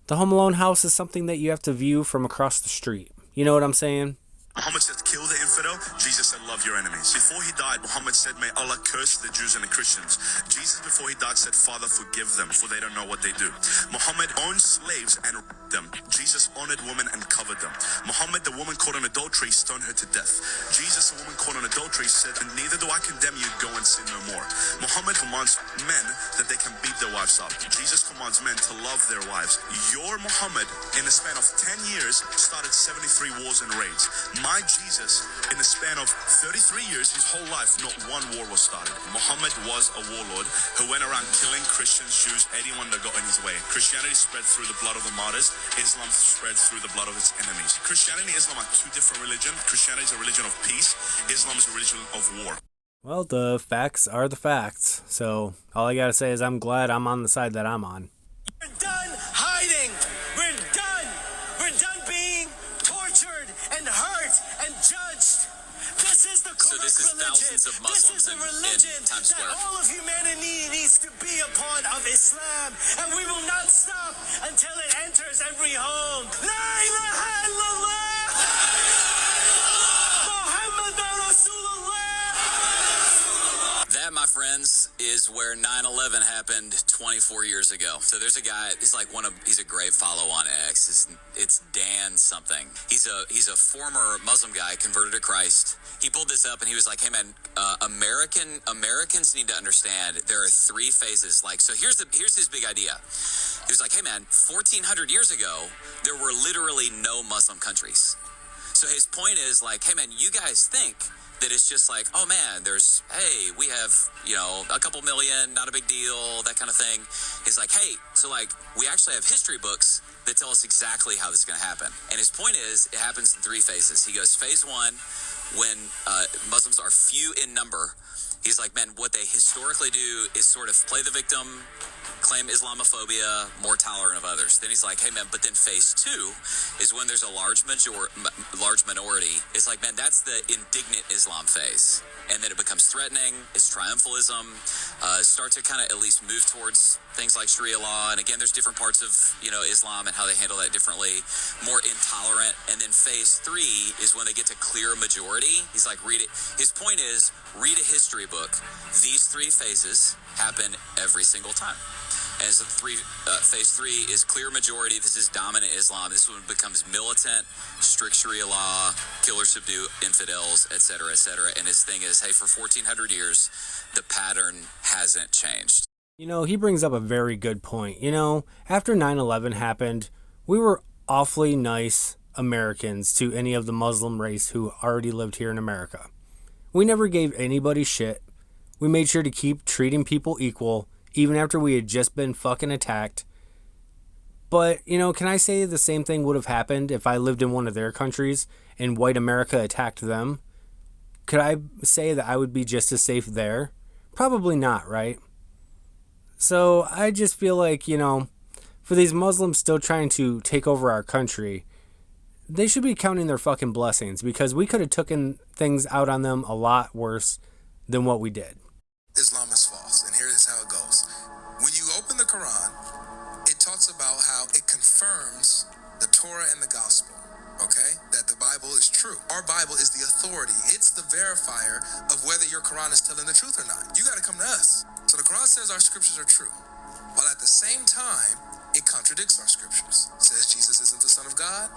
the Home Alone house is something that you have to view from across the street. You know what I'm saying? Muhammad said, kill the infidel. Jesus said, love your enemies. Before he died, Muhammad said, may Allah curse the Jews and the Christians. Jesus, before he died, said, Father, forgive them, for they don't know what they do. Muhammad owned slaves and raped them. Jesus honored women and covered them. Muhammad, the woman caught on adultery, stoned her to death. Jesus, the woman caught on adultery, said, neither do I condemn you, go and sin no more. Muhammad commands men that they can beat their wives up. Jesus commands men to love their wives. Your Muhammad, in the span of 10 years, started 73 wars and raids. My Jesus, in the span of 33 years, his whole life, not one war was started. Muhammad was a warlord who went around killing Christians, Jews, anyone that got in his way. Christianity spread through the blood of the martyrs. Islam spread through the blood of its enemies. Christianity and Islam are two different religions. Christianity is a religion of peace. Islam is a religion of war. Well, the facts are the facts. So all I got to say is I'm glad I'm on the side that I'm on. We're done hiding. We're done. We're done being tortured and hurt and judged. This is the correct this is religion. thousands of Muslims this is a religion in Times Square. that all of humanity needs to be a part of Islam. And we will not stop until it enters every home. La ilaha illallah. Muhammadan Rasulullah. That, my friends, is where 9/11 happened 24 years ago. So there's a guy, he's a great follow on X. It's Dan something. He's a former Muslim guy, converted to Christ. He pulled this up and he was like, hey man, Americans need to understand there are three phases. So here's his big idea. He was like, hey man, 1400 years ago, there were literally no Muslim countries. So his point is hey man, you guys think that it's just oh man, we have, a couple million, not a big deal, that kind of thing. He's like, hey, so we actually have history books that tell us exactly how this is going to happen. And his point is, it happens in three phases. He goes, phase one, when Muslims are few in number, he's like, man, what they historically do is sort of play the victim, claim Islamophobia, more tolerant of others. Then he's like, hey man, but then phase two is when there's a large minority. It's like, man, that's the indignant Islam phase. And then it becomes threatening, it's triumphalism, start to kind of at least move towards things like Sharia law. And again, there's different parts of, Islam and how they handle that differently, more intolerant. And then phase three is when they get to clear majority. He's like, read it. His point is, read a history book. These three phases happen every single time. As phase three is clear majority. This is dominant Islam. This one becomes militant, strict Sharia law, kill or subdue infidels, etc., etc. And his thing is, hey, for 1400 years, the pattern hasn't changed. He brings up a very good point. After 9/11 happened, we were awfully nice Americans to any of the Muslim race who already lived here in America. We never gave anybody shit. We made sure to keep treating people equal, even after we had just been fucking attacked. But, can I say the same thing would have happened if I lived in one of their countries and white America attacked them? Could I say that I would be just as safe there? Probably not, right? So I just feel like, for these Muslims still trying to take over our country, they should be counting their fucking blessings, because we could have taken things out on them a lot worse than what we did. Islam is false, and here is how it goes. When you open the Quran, it talks about how it confirms the Torah and the Gospel, okay? That the Bible is true. Our Bible is the authority. It's the verifier of whether your Quran is telling the truth or not. You got to come to us. So the Quran says our scriptures are true, while at the same time, it contradicts our scriptures. It says Jesus isn't the Son of God,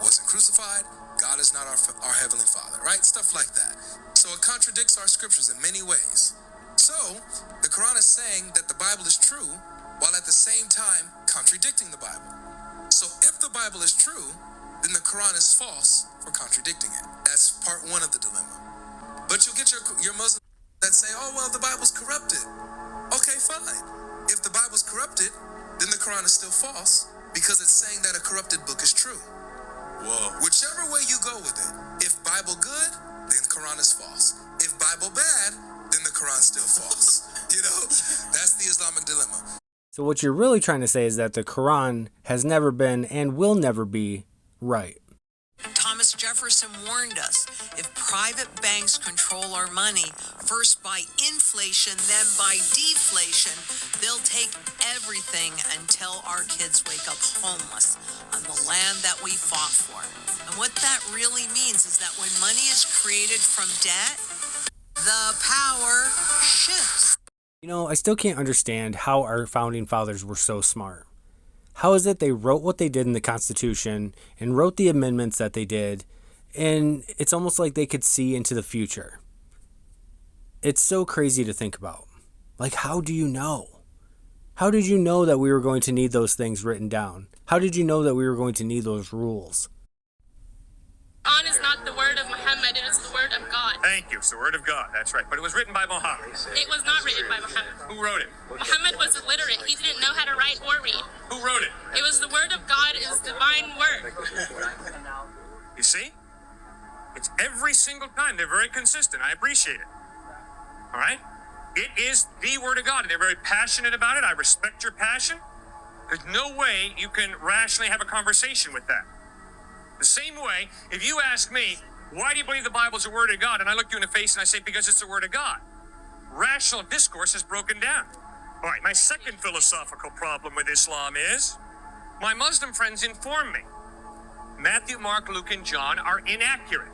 wasn't crucified, God is not our Heavenly Father, right? Stuff like that. So it contradicts our scriptures in many ways. So, the Quran is saying that the Bible is true, while at the same time contradicting the Bible. So if the Bible is true, then the Quran is false for contradicting it. That's part one of the dilemma. But you'll get your Muslims that say, oh, well, the Bible's corrupted. Okay, fine. If the Bible's corrupted, then the Quran is still false, because it's saying that a corrupted book is true. Whoa. Whichever way you go with it, if Bible good, then the Quran is false. If Bible bad, then the Quran's still false. That's the Islamic dilemma. So what you're really trying to say is that the Quran has never been and will never be right. Thomas Jefferson warned us, if private banks control our money, first by inflation, then by deflation, they'll take everything until our kids wake up homeless on the land that we fought for. And what that really means is that when money is created from debt, the power shifts. You know, I still can't understand how our founding fathers were so smart. How is it they wrote what they did in the Constitution and wrote the amendments that they did, and it's almost like they could see into the future? It's so crazy to think about. Like, how do you know? How did you know that we were going to need those things written down? How did you know that we were going to need those rules? Quran is not the word of Muhammad, it is the word of God. Thank you. It's the word of God. That's right. But it was written by Muhammad. It was not written by Muhammad. Who wrote it? Muhammad was illiterate. He didn't know how to write or read. Who wrote it? It was the word of God, it is divine word. You see? It's every single time. They're very consistent. I appreciate it. All right? It is the word of God. They're very passionate about it. I respect your passion. There's no way you can rationally have a conversation with that. The same way, if you ask me, why do you believe the Bible is the word of God? And I look you in the face and I say, because it's the word of God. Rational discourse is broken down. All right, my second philosophical problem with Islam is my Muslim friends inform me Matthew, Mark, Luke, and John are inaccurate.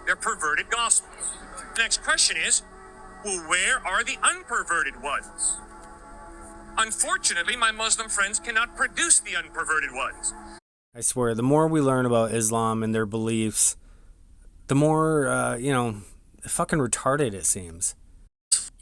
They're perverted gospels. The next question is, well, where are the unperverted ones? Unfortunately, my Muslim friends cannot produce the unperverted ones. I swear, the more we learn about Islam and their beliefs, the more, fucking retarded it seems.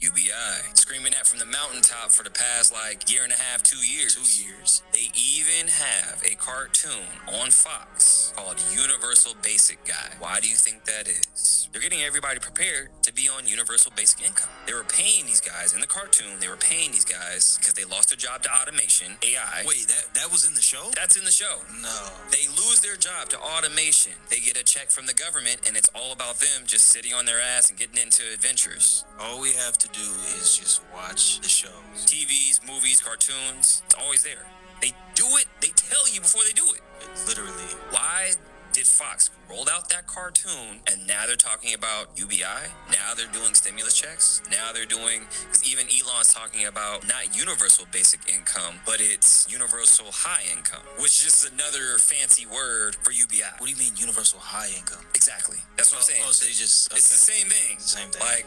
UBI, screaming that from the mountaintop for the past, year and a half, 2 years. 2 years. They even have a cartoon on Fox called Universal Basic Guy. Why do you think that is? They're getting everybody prepared to be on Universal Basic Income. They were paying these guys, in the cartoon, they were paying these guys because they lost their job to automation, AI. Wait, that was in the show? That's in the show. No. They lose their job to automation. They get a check from the government, and it's all about them just sitting on their ass and getting into adventures. All we have to do is just watch the shows. TVs, movies, cartoons, it's always there. They do it, they tell you before they do it. Literally. Why did Fox roll out that cartoon and now they're talking about UBI? Now they're doing stimulus checks? Now they're doing, because even Elon's talking about not universal basic income, but it's universal high income, which is just another fancy word for UBI. What do you mean universal high income? Exactly. That's what I'm saying. Oh, so they just... Okay. It's the same thing. Same thing.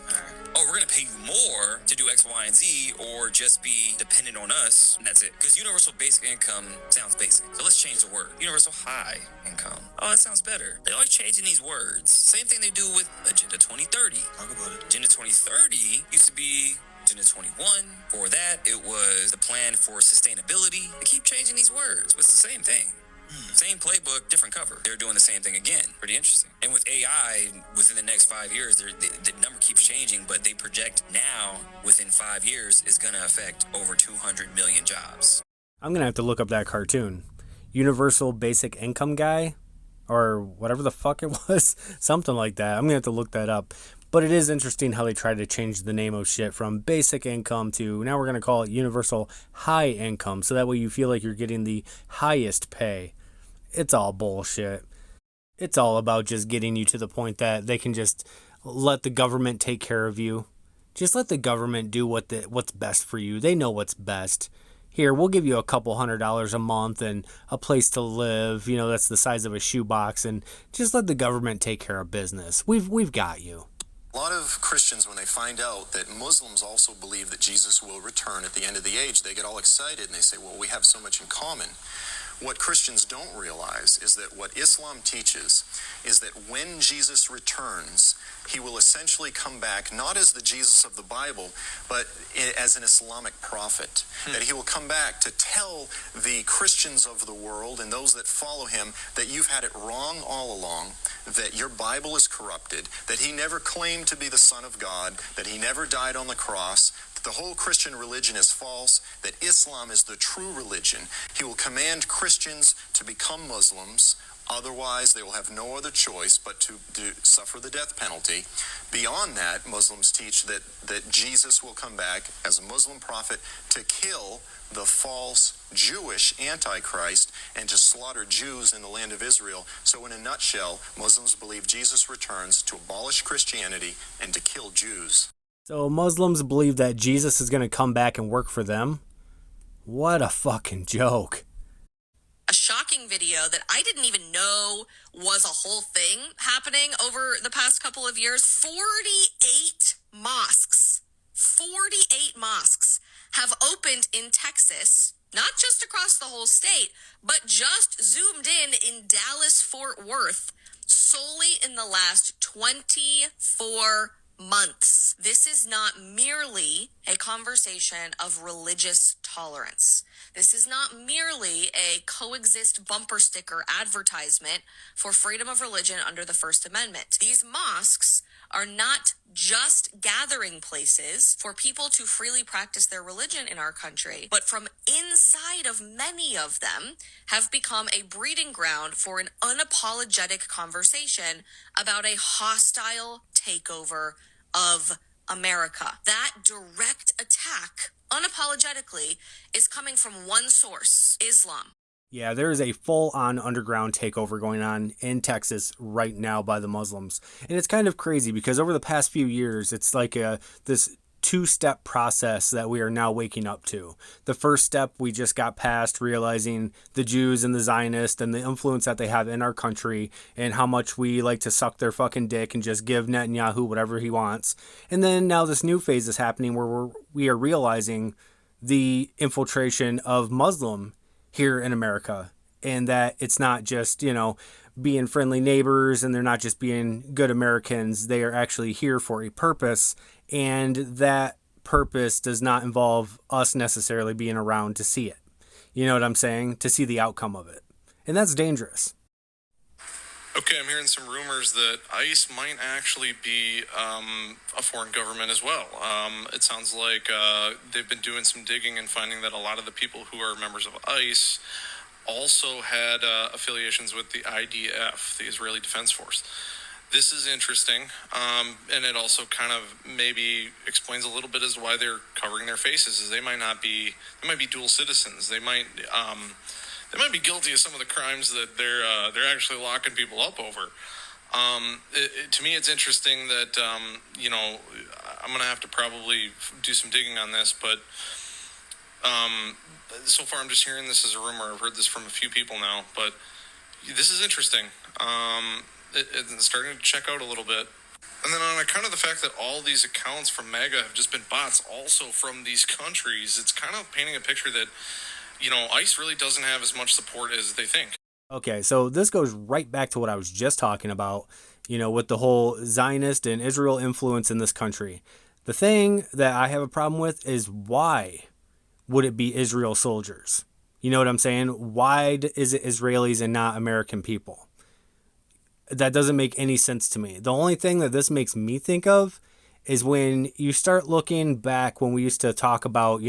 Oh, we're going to pay you more to do X, Y, and Z, or just be dependent on us, and that's it. Because universal basic income sounds basic. So let's change the word. Universal high income. Oh, that sounds better. They're always changing these words. Same thing they do with Agenda 2030. Talk about it. Agenda 2030 used to be Agenda 21. For that, it was the plan for sustainability. They keep changing these words, but it's the same thing. Same playbook, different cover. They're doing the same thing again. Pretty interesting. And with AI, within the next 5 years, the number keeps changing, but they project now, within 5 years, is going to affect over 200 million jobs. I'm going to have to look up that cartoon. Universal Basic Income Guy? Or whatever the fuck it was. Something like that. I'm going to have to look that up. But it is interesting how they try to change the name of shit from basic income to, now we're going to call it universal high income. So that way you feel like you're getting the highest pay. It's all bullshit. It's all about just getting you to the point that they can just let the government take care of you. Just let the government do what's best for you. They know what's best. Here, we'll give you a couple $100 a month and a place to live. You know, that's the size of a shoebox. And just let the government take care of business. We've got you. A lot of Christians, when they find out that Muslims also believe that Jesus will return at the end of the age, they get all excited and they say, well, we have so much in common. What Christians don't realize is that what Islam teaches is that when Jesus returns, he will essentially come back not as the Jesus of the Bible, but as an Islamic prophet. That he will come back to tell the Christians of the world and those that follow him that you've had it wrong all along, that your Bible is corrupted, that he never claimed to be the Son of God, that he never died on the cross, that the whole Christian religion is false, that Islam is the true religion. He will command Christians to become Muslims, Otherwise, they will have no other choice but to suffer the death penalty. Beyond that, Muslims teach that Jesus will come back as a Muslim prophet to kill the false Jewish Antichrist and to slaughter Jews in the land of Israel. So in a nutshell, Muslims believe Jesus returns to abolish Christianity and to kill Jews. So Muslims believe that Jesus is going to come back and work for them? What a fucking joke. A shocking video that I didn't even know was a whole thing happening over the past couple of years. 48 mosques have opened in Texas, not just across the whole state, but just zoomed in Dallas-Fort Worth, solely in the last 24 months. This is not merely a conversation of religious tolerance. This is not merely a coexist bumper sticker advertisement for freedom of religion under the First Amendment. These mosques are not just gathering places for people to freely practice their religion in our country, but from inside of many of them have become a breeding ground for an unapologetic conversation about a hostile takeover of America. That direct attack, unapologetically, is coming from one source: Islam. Yeah, there is a full-on underground takeover going on in Texas right now by the Muslims. And it's kind of crazy because over the past few years, it's like this two-step process that we are now waking up to. The first step, we just got past realizing the Jews and the Zionists and the influence that they have in our country and how much we like to suck their fucking dick and just give Netanyahu whatever he wants. And then now this new phase is happening where we are realizing the infiltration of Muslim here in America, and that it's not just, being friendly neighbors and they're not just being good Americans. They are actually here for a purpose, and that purpose does not involve us necessarily being around to see it. You know what I'm saying? To see the outcome of it. And that's dangerous. Okay, I'm hearing some rumors that ICE might actually be a foreign government as well. It sounds like they've been doing some digging and finding that a lot of the people who are members of ICE also had affiliations with the IDF, the Israeli Defense Force. This is interesting, and it also kind of maybe explains a little bit as to why they're covering their faces. Is they might be dual citizens. They might be guilty of some of the crimes that they're actually locking people up over. To me, it's interesting that I'm going to have to probably do some digging on this, but so far I'm just hearing this as a rumor. I've heard this from a few people now, but this is interesting. It's starting to check out a little bit. And then on account of the fact that all these accounts from MAGA have just been bots also from these countries, it's kind of painting a picture that ICE really doesn't have as much support as they think. Okay, so this goes right back to what I was just talking about, with the whole Zionist and Israel influence in this country. The thing that I have a problem with is why would it be Israel soldiers? You know what I'm saying? Why is it Israelis and not American people? That doesn't make any sense to me. The only thing that this makes me think of is when you start looking back when we used to talk about,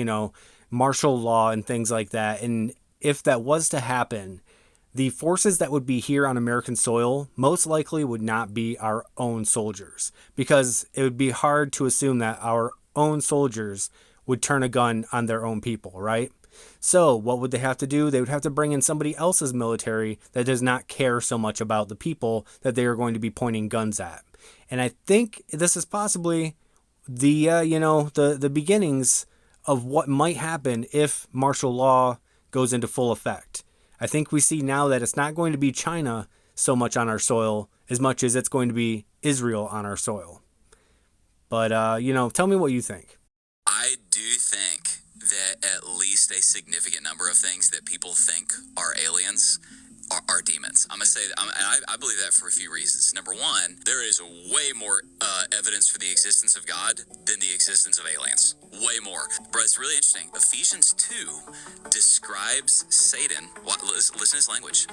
martial law and things like that. And if that was to happen, the forces that would be here on American soil most likely would not be our own soldiers, because it would be hard to assume that our own soldiers would turn a gun on their own people, right? So what would they have to do? They would have to bring in somebody else's military that does not care so much about the people that they are going to be pointing guns at. And I think this is possibly the beginnings of what might happen if martial law goes into full effect. I think we see now that it's not going to be China so much on our soil as much as it's going to be Israel on our soil. But, tell me what you think. I do think that at least a significant number of things that people think are aliens are demons. I'm going to say that, and I believe that for a few reasons. Number one, there is way more evidence for the existence of God than the existence of aliens. Way more. But it's really interesting. Ephesians 2 describes Satan, listen to his language,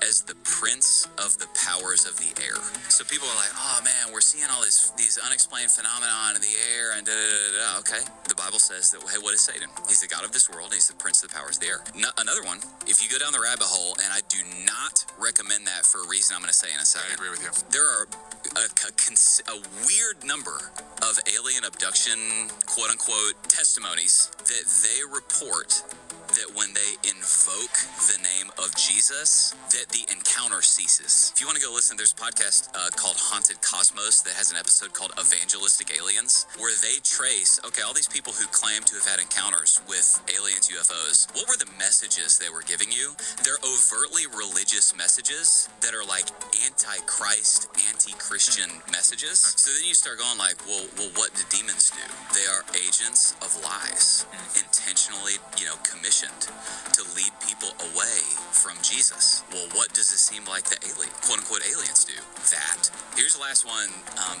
as the prince of the powers of the air. So people are like, oh man, we're seeing all these unexplained phenomena in the air and da-da-da-da. Okay. The Bible says that, hey, what is Satan? He's the god of this world. And he's the prince of the powers of the air. Another one, if you go down the rabbit hole, and I do not recommend that for a reason I'm going to say in a second. I agree with you. There are a weird number of alien abduction, quote-unquote, testimonies that they report that when they invoke the name of Jesus, that the encounter ceases. If you want to go listen, there's a podcast called Haunted Cosmos that has an episode called Evangelistic Aliens, where they trace, all these people who claim to have had encounters with aliens, UFOs, what were the messages they were giving you? They're overtly religious messages that are like anti-Christ, anti-Christian messages. So then you start going like, well, what do demons do? They are agents of lies, intentionally, commissioned to lead people away from Jesus. Well, what does it seem like the quote-unquote aliens do? That. Here's the last one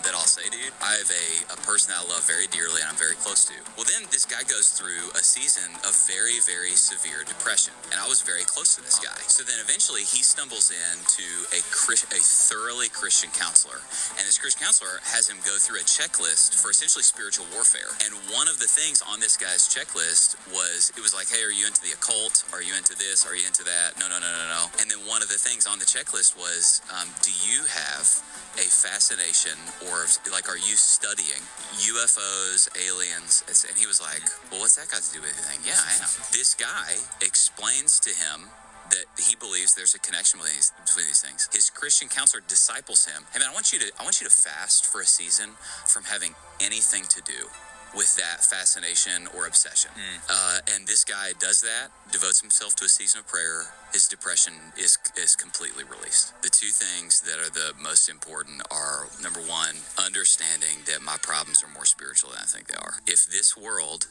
that I'll say, dude. I have a person that I love very dearly and I'm very close to. Well, then this guy goes through a season of very, very severe depression. And I was very close to this guy. So then eventually he stumbles into a thoroughly Christian counselor. And this Christian counselor has him go through a checklist for essentially spiritual warfare. And one of the things on this guy's checklist was, it was like, hey, are you into the occult? Are you into this? Are you into that? No. And then one of the things on the checklist was, do you have a fascination or like, are you studying UFOs, aliens? And he was like, well, what's that got to do with anything? Yeah, I am. This guy explains to him that he believes there's a connection between these things. His Christian counselor disciples him. Hey man, I want you to fast for a season from having anything to do with that fascination or obsession. And this guy does that, devotes himself to a season of prayer. His depression is completely released. The two things that are the most important are, number one, understanding that my problems are more spiritual than I think they are. If this world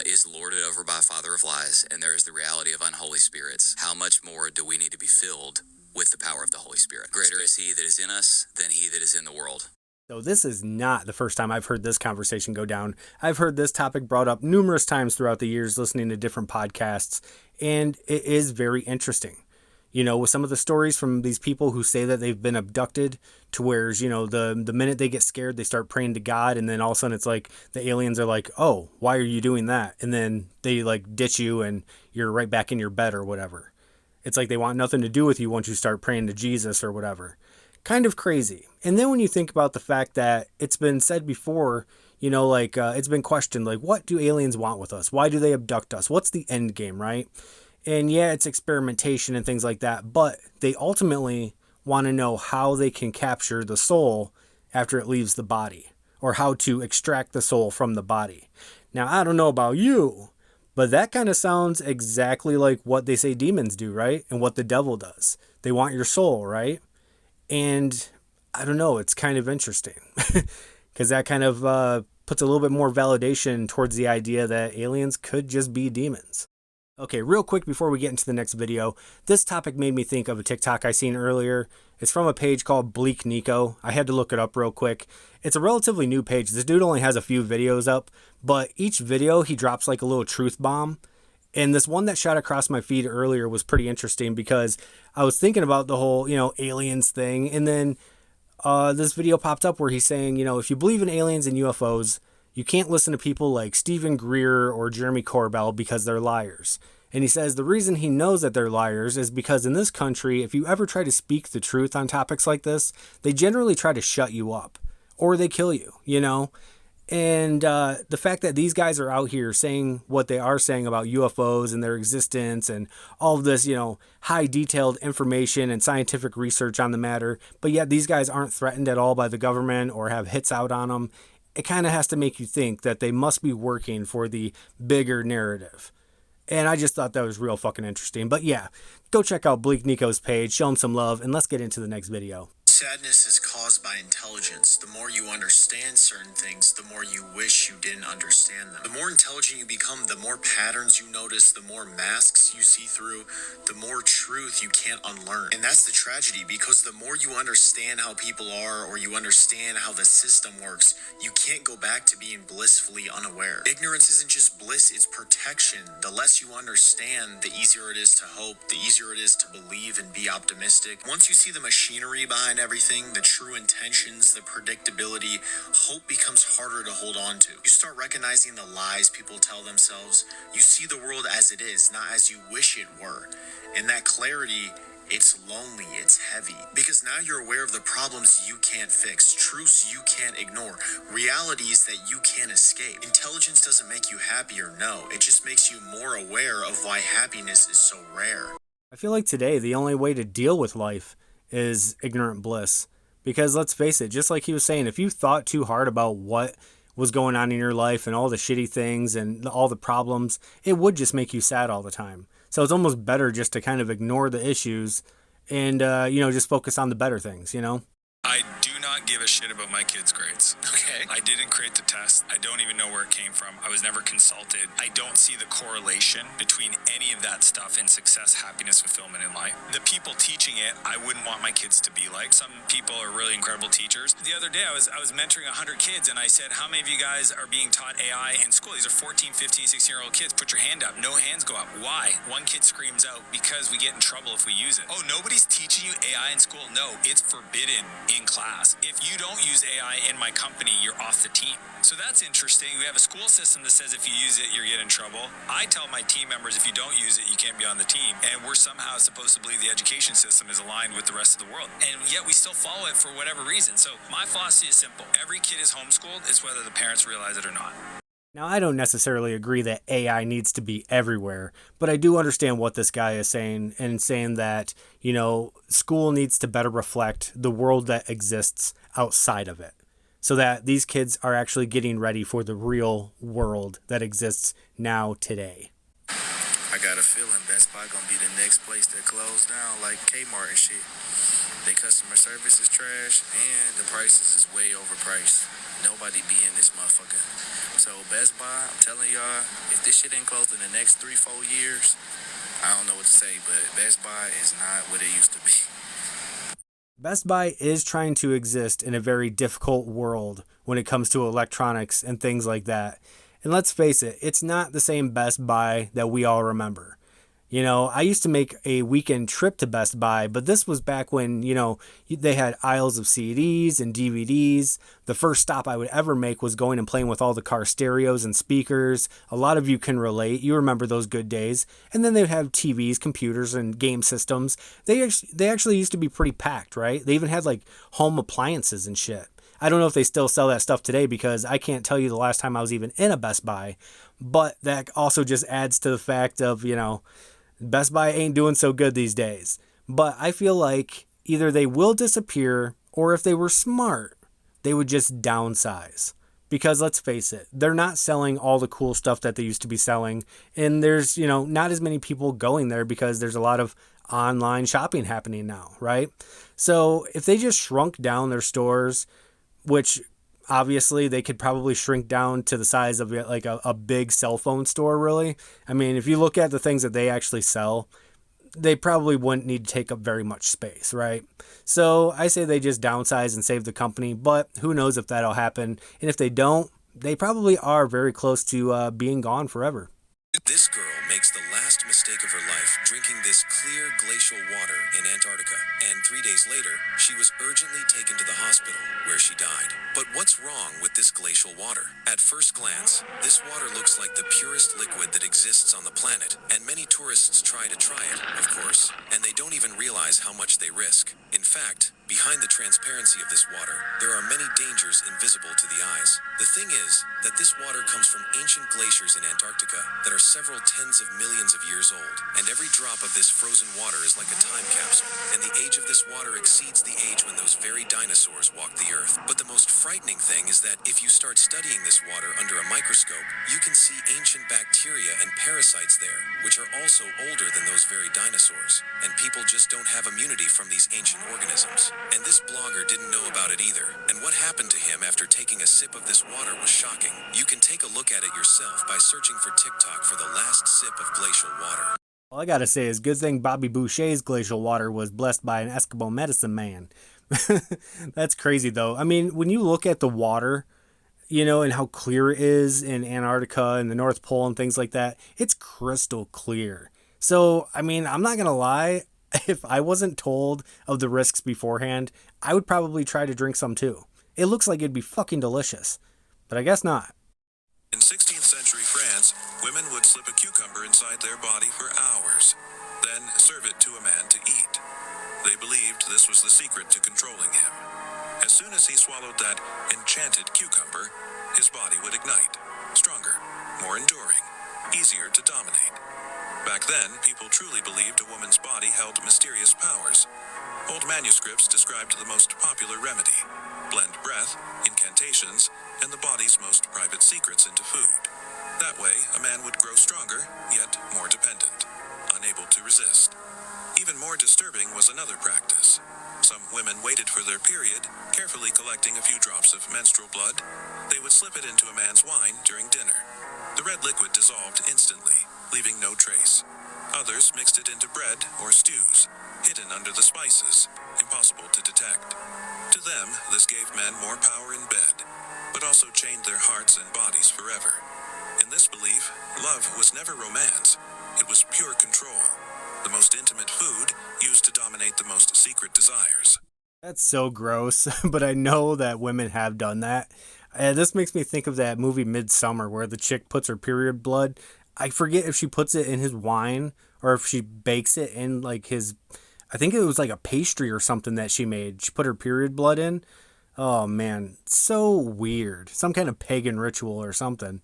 is lorded over by a father of lies, and there is the reality of unholy spirits, how much more do we need to be filled with the power of the Holy Spirit? Greater is he that is in us than he that is in the world. So this is not the first time I've heard this conversation go down. I've heard this topic brought up numerous times throughout the years, listening to different podcasts, and it is very interesting. With some of the stories from these people who say that they've been abducted, to where, the minute they get scared, they start praying to God, and then all of a sudden it's like the aliens are like, oh, why are you doing that? And then they like ditch you and you're right back in your bed or whatever. It's like they want nothing to do with you once you start praying to Jesus or whatever. Kind of crazy. And then when you think about the fact that it's been said before, it's been questioned, like, what do aliens want with us? Why do they abduct us? What's the end game, right? And yeah, it's experimentation and things like that, but they ultimately want to know how they can capture the soul after it leaves the body, or how to extract the soul from the body. Now, I don't know about you, but that kind of sounds exactly like what they say demons do, right? And what the devil does. They want your soul, right? And I don't know, it's kind of interesting because that kind of puts a little bit more validation towards the idea that aliens could just be demons. Okay, real quick before we get into the next video, this topic made me think of a TikTok I seen earlier. It's from a page called Bleak Nico. I had to look it up real quick. It's a relatively new page. This dude only has a few videos up, but each video he drops like a little truth bomb. And this one that shot across my feed earlier was pretty interesting because I was thinking about the whole, aliens thing. And then this video popped up where he's saying, if you believe in aliens and UFOs, you can't listen to people like Stephen Greer or Jeremy Corbell because they're liars. And he says the reason he knows that they're liars is because in this country, if you ever try to speak the truth on topics like this, they generally try to shut you up or they kill you, And the fact that these guys are out here saying what they are saying about UFOs and their existence and all of this, high detailed information and scientific research on the matter, but yet these guys aren't threatened at all by the government or have hits out on them, it kind of has to make you think that they must be working for the bigger narrative. And I just thought that was real fucking interesting. But yeah, go check out Bleak Nico's page, show him some love, and let's get into the next video. Sadness is caused by intelligence. The more you understand certain things, the more you wish you didn't understand them. The more intelligent you become, the more patterns you notice, the more masks you see through, the more truth you can't unlearn. And that's the tragedy, because the more you understand how people are, or you understand how the system works, you can't go back to being blissfully unaware. Ignorance isn't just bliss, it's protection. The less you understand, the easier it is to hope, the easier it is to believe and be optimistic. Once you see the machinery behind everything, the true intentions, the predictability, hope becomes harder to hold on to. You start recognizing the lies people tell themselves. You see the world as it is, not as you wish it were. And that clarity It's lonely, it's heavy, because now you're aware of the problems you can't fix, truths you can't ignore, realities that you can't escape. Intelligence doesn't make you happier, no. It just makes you more aware of why happiness is so rare. I feel like today the only way to deal with life is ignorant bliss. Because let's face it, just like he was saying, if you thought too hard about what was going on in your life and all the shitty things and all the problems, it would just make you sad all the time. So it's almost better just to kind of ignore the issues and, just focus on the better things, I do not give a shit about my kids' grades. Okay. I didn't create the test. I don't even know where it came from. I was never consulted. I don't see the correlation between any of that stuff in success, happiness, fulfillment in life. The people teaching it, I wouldn't want my kids to be like. Some people are really incredible teachers. The other day, I was mentoring 100 kids, and I said, how many of you guys are being taught AI in school? These are 14, 15, 16-year-old kids. Put your hand up. No hands go up. Why? One kid screams out, because we get in trouble if we use it. Oh, nobody's teaching you AI in school? No, it's forbidden in class. If you don't use AI in my company, you're off the team. So that's interesting. We have a school system that says if you use it, you're getting in trouble. I tell my team members, if you don't use it, you can't be on the team. And we're somehow supposed to believe the education system is aligned with the rest of the world. And yet we still follow it for whatever reason. So my philosophy is simple. Every kid is homeschooled. It's whether the parents realize it or not. Now, I don't necessarily agree that AI needs to be everywhere, but I do understand what this guy is saying and saying that, school needs to better reflect the world that exists outside of it so that these kids are actually getting ready for the real world that exists now today. I got a feeling Best Buy gonna be the next place that closed down like Kmart and shit. Their customer service is trash and the prices is way overpriced. Nobody be in this motherfucker. So Best Buy, I'm telling y'all, if this shit ain't closed in the next 3-4 years, I don't know what to say, but Best Buy is not what it used to be. Best Buy is trying to exist in a very difficult world when it comes to electronics and things like that. And let's face it, it's not the same Best Buy that we all remember. I used to make a weekend trip to Best Buy, but this was back when, they had aisles of CDs and DVDs. The first stop I would ever make was going and playing with all the car stereos and speakers. A lot of you can relate. You remember those good days. And then they'd have TVs, computers, and game systems. They actually used to be pretty packed, right? They even had like home appliances and shit. I don't know if they still sell that stuff today because I can't tell you the last time I was even in a Best Buy. But that also just adds to the fact of, Best Buy ain't doing so good these days. But I feel like either they will disappear or if they were smart, they would just downsize. Because let's face it, they're not selling all the cool stuff that they used to be selling. And there's, not as many people going there because there's a lot of online shopping happening now, right? So if they just shrunk down their stores, which obviously they could probably shrink down to the size of like a big cell phone store, really. I mean, if you look at the things that they actually sell, they probably wouldn't need to take up very much space, right? So I say they just downsize and save the company, but who knows if that'll happen. And if they don't, they probably are very close to being gone forever. This girl makes the last mistake of her life drinking this clear glacial water in Antarctica, and 3 days later, she was urgently taken to the hospital, where she died. But what's wrong with this glacial water? At first glance, this water looks like the purest liquid that exists on the planet, and many tourists try it, of course, and they don't even realize how much they risk. In fact, behind the transparency of this water, there are many dangers invisible to the eyes. The thing is that this water comes from ancient glaciers in Antarctica that are several tens of millions of years old, and every drop of this frozen water is like a time capsule, and the age of this water exceeds the age when those very dinosaurs walked the earth. But the most frightening thing is that if you start studying this water under a microscope, you can see ancient bacteria and parasites there, which are also older than those very dinosaurs, and people just don't have immunity from these ancient organisms. And this blogger didn't know about it either, and what happened to him after taking a sip of this water was shocking. You can take a look at it yourself by searching for TikTok for the last sip of glacial water. All I gotta say is good thing Bobby Boucher's glacial water was blessed by an Eskimo medicine man. That's crazy though. I mean, when you look at the water, and how clear it is in Antarctica and the North Pole and things like that, it's crystal clear. So, I mean, I'm not gonna lie, if I wasn't told of the risks beforehand, I would probably try to drink some too. It looks like it'd be fucking delicious, but I guess not. In 16th century France, women would slip a cucumber inside their body for hours, then serve it to a man to eat. They believed this was the secret to controlling him. As soon as he swallowed that enchanted cucumber, his body would ignite. Stronger, more enduring, easier to dominate. Back then, people truly believed a woman's body held mysterious powers. Old manuscripts described the most popular remedy: blend breath, incantations, and the body's most private secrets into food. That way, a man would grow stronger, yet more dependent, unable to resist. Even more disturbing was another practice. Some women waited for their period, carefully collecting a few drops of menstrual blood. They would slip it into a man's wine during dinner. The red liquid dissolved instantly, leaving no trace. Others mixed it into bread or stews, hidden under the spices, impossible to detect. To them, this gave men more power in bed, but also chained their hearts and bodies forever. In this belief, love was never romance. It was pure control. The most intimate food used to dominate the most secret desires. That's so gross, but I know that women have done that. This makes me think of that movie Midsummer where the chick puts her period blood. I forget if she puts it in his wine or if she bakes it in like his, I think it was like a pastry or something that she made. She put her period blood in. Oh man, so weird. Some kind of pagan ritual or something.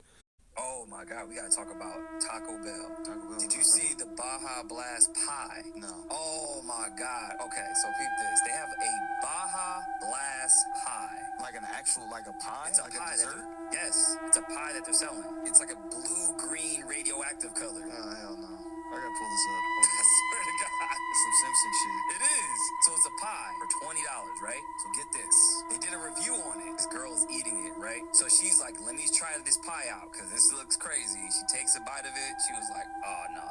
Oh my God, we gotta talk about Taco Bell. Did you see the Baja Blast pie? No. Oh my God. Okay, so peep this. They have a Baja Blast pie. Like an actual, like a pie? It's a like pie. A dessert? Yes, it's a pie that they're selling. It's like a blue-green radioactive color. Oh, hell no. I gotta pull this up. I swear to God. It's some Simpson shit. It is. So it's a pie for $20, right? So get this. They did a review on it. This girl is eating it, right? So she's like, let me try this pie out because this looks crazy. She takes a bite of it. She was like, oh, no,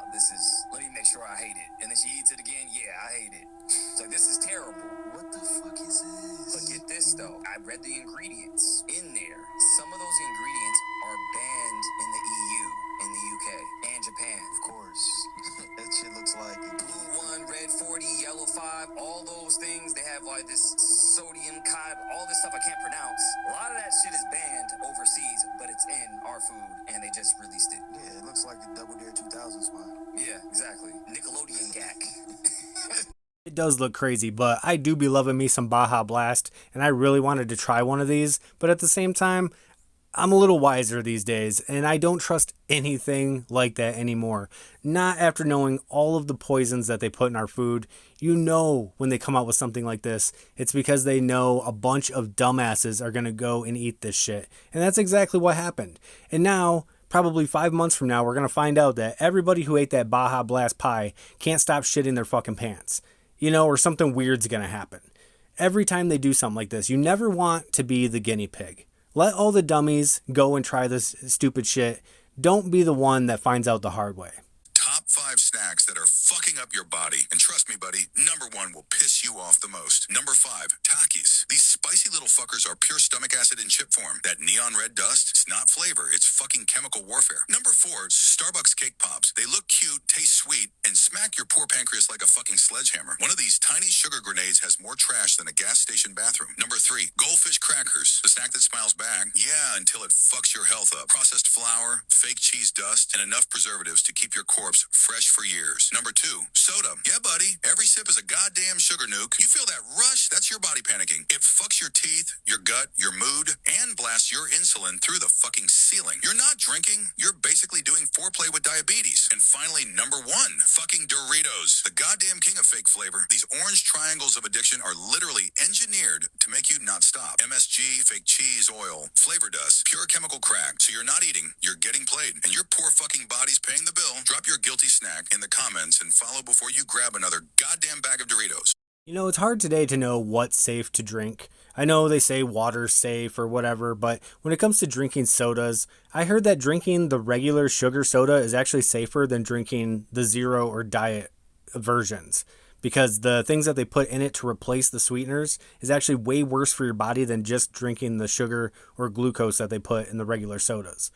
let me make sure I hate it. And then she eats it again. Yeah, I hate it. So this is terrible. What the fuck is this? But get this, though. I read the ingredients in there. Some of those ingredients are banned in the EU, in the UK, and Japan. Of course. That shit looks like it. Blue 1, red 40, yellow 5, all those things. They have like this sodium cod, all this stuff I can't pronounce. A lot of that shit is banned overseas, but it's in our food, and they just released it. Yeah, it looks like the Double Dare 2000 spot. Yeah, exactly. Nickelodeon gack. It does look crazy, but I do be loving me some Baja Blast, and I really wanted to try one of these, but at the same time, I'm a little wiser these days, and I don't trust anything like that anymore. Not after knowing all of the poisons that they put in our food. You know when they come out with something like this, it's because they know a bunch of dumbasses are going to go and eat this shit. And that's exactly what happened. And now, probably 5 months from now, we're going to find out that everybody who ate that Baja Blast pie can't stop shitting their fucking pants. You know, or something weird's going to happen. Every time they do something like this, you never want to be the guinea pig. Let all the dummies go and try this stupid shit. Don't be the one that finds out the hard way. Top 5 snacks that are fucking up your body. And trust me, buddy, number 1 will piss you off the most. Number 5, Takis. These spicy little fuckers are pure stomach acid in chip form. That neon red dust, it's not flavor, it's fucking chemical warfare. Number 4, Starbucks Cake Pops. They look cute, taste sweet, and smack your poor pancreas like a fucking sledgehammer. One of these tiny sugar grenades has more trash than a gas station bathroom. Number 3, Goldfish Crackers. The snack that smiles back, yeah, until it fucks your health up. Processed flour, fake cheese dust, and enough preservatives to keep your corpse fresh for years. Number 2, soda. Yeah, buddy. Every sip is a goddamn sugar nuke. You feel that rush? That's your body panicking. It fucks your teeth, your gut, your mood, and blasts your insulin through the fucking ceiling. You're not drinking. You're basically doing foreplay with diabetes. And finally, number 1, fucking Doritos. The goddamn king of fake flavor. These orange triangles of addiction are literally engineered to make you not stop. MSG, fake cheese, oil, flavor dust, pure chemical crack. So you're not eating, you're getting played. And your poor fucking body's paying the bill. Drop your guilty snack in the comments and follow before you grab another goddamn bag of Doritos. You know, it's hard today to know what's safe to drink. I know they say water's safe or whatever, but when it comes to drinking sodas, I heard that drinking the regular sugar soda is actually safer than drinking the zero or diet versions, because the things that they put in it to replace the sweeteners is actually way worse for your body than just drinking the sugar or glucose that they put in the regular sodas.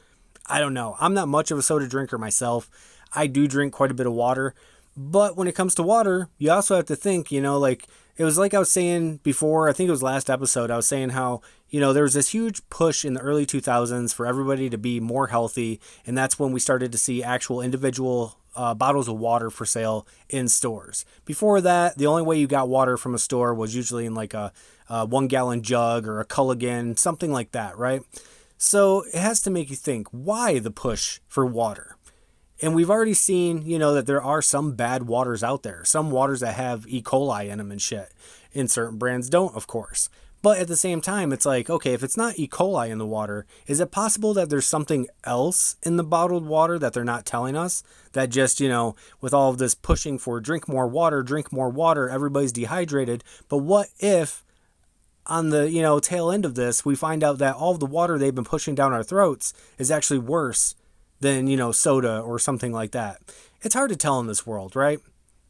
I don't know. I'm not much of a soda drinker myself. I do drink quite a bit of water. But when it comes to water, you also have to think, like, it was like I was saying before, I think it was last episode, I was saying how, there was this huge push in the early 2000s for everybody to be more healthy. And that's when we started to see actual individual bottles of water for sale in stores. Before that, the only way you got water from a store was usually in like a 1 gallon jug or a Culligan, something like that, right? So it has to make you think, why the push for water? And we've already seen, that there are some bad waters out there. Some waters that have E. coli in them and shit. And certain brands don't, of course. But at the same time, it's like, okay, if it's not E. coli in the water, is it possible that there's something else in the bottled water that they're not telling us? That just, with all of this pushing for drink more water, everybody's dehydrated. But what if on the, tail end of this, we find out that all of the water they've been pushing down our throats is actually worse than, soda or something like that? It's hard to tell in this world, right?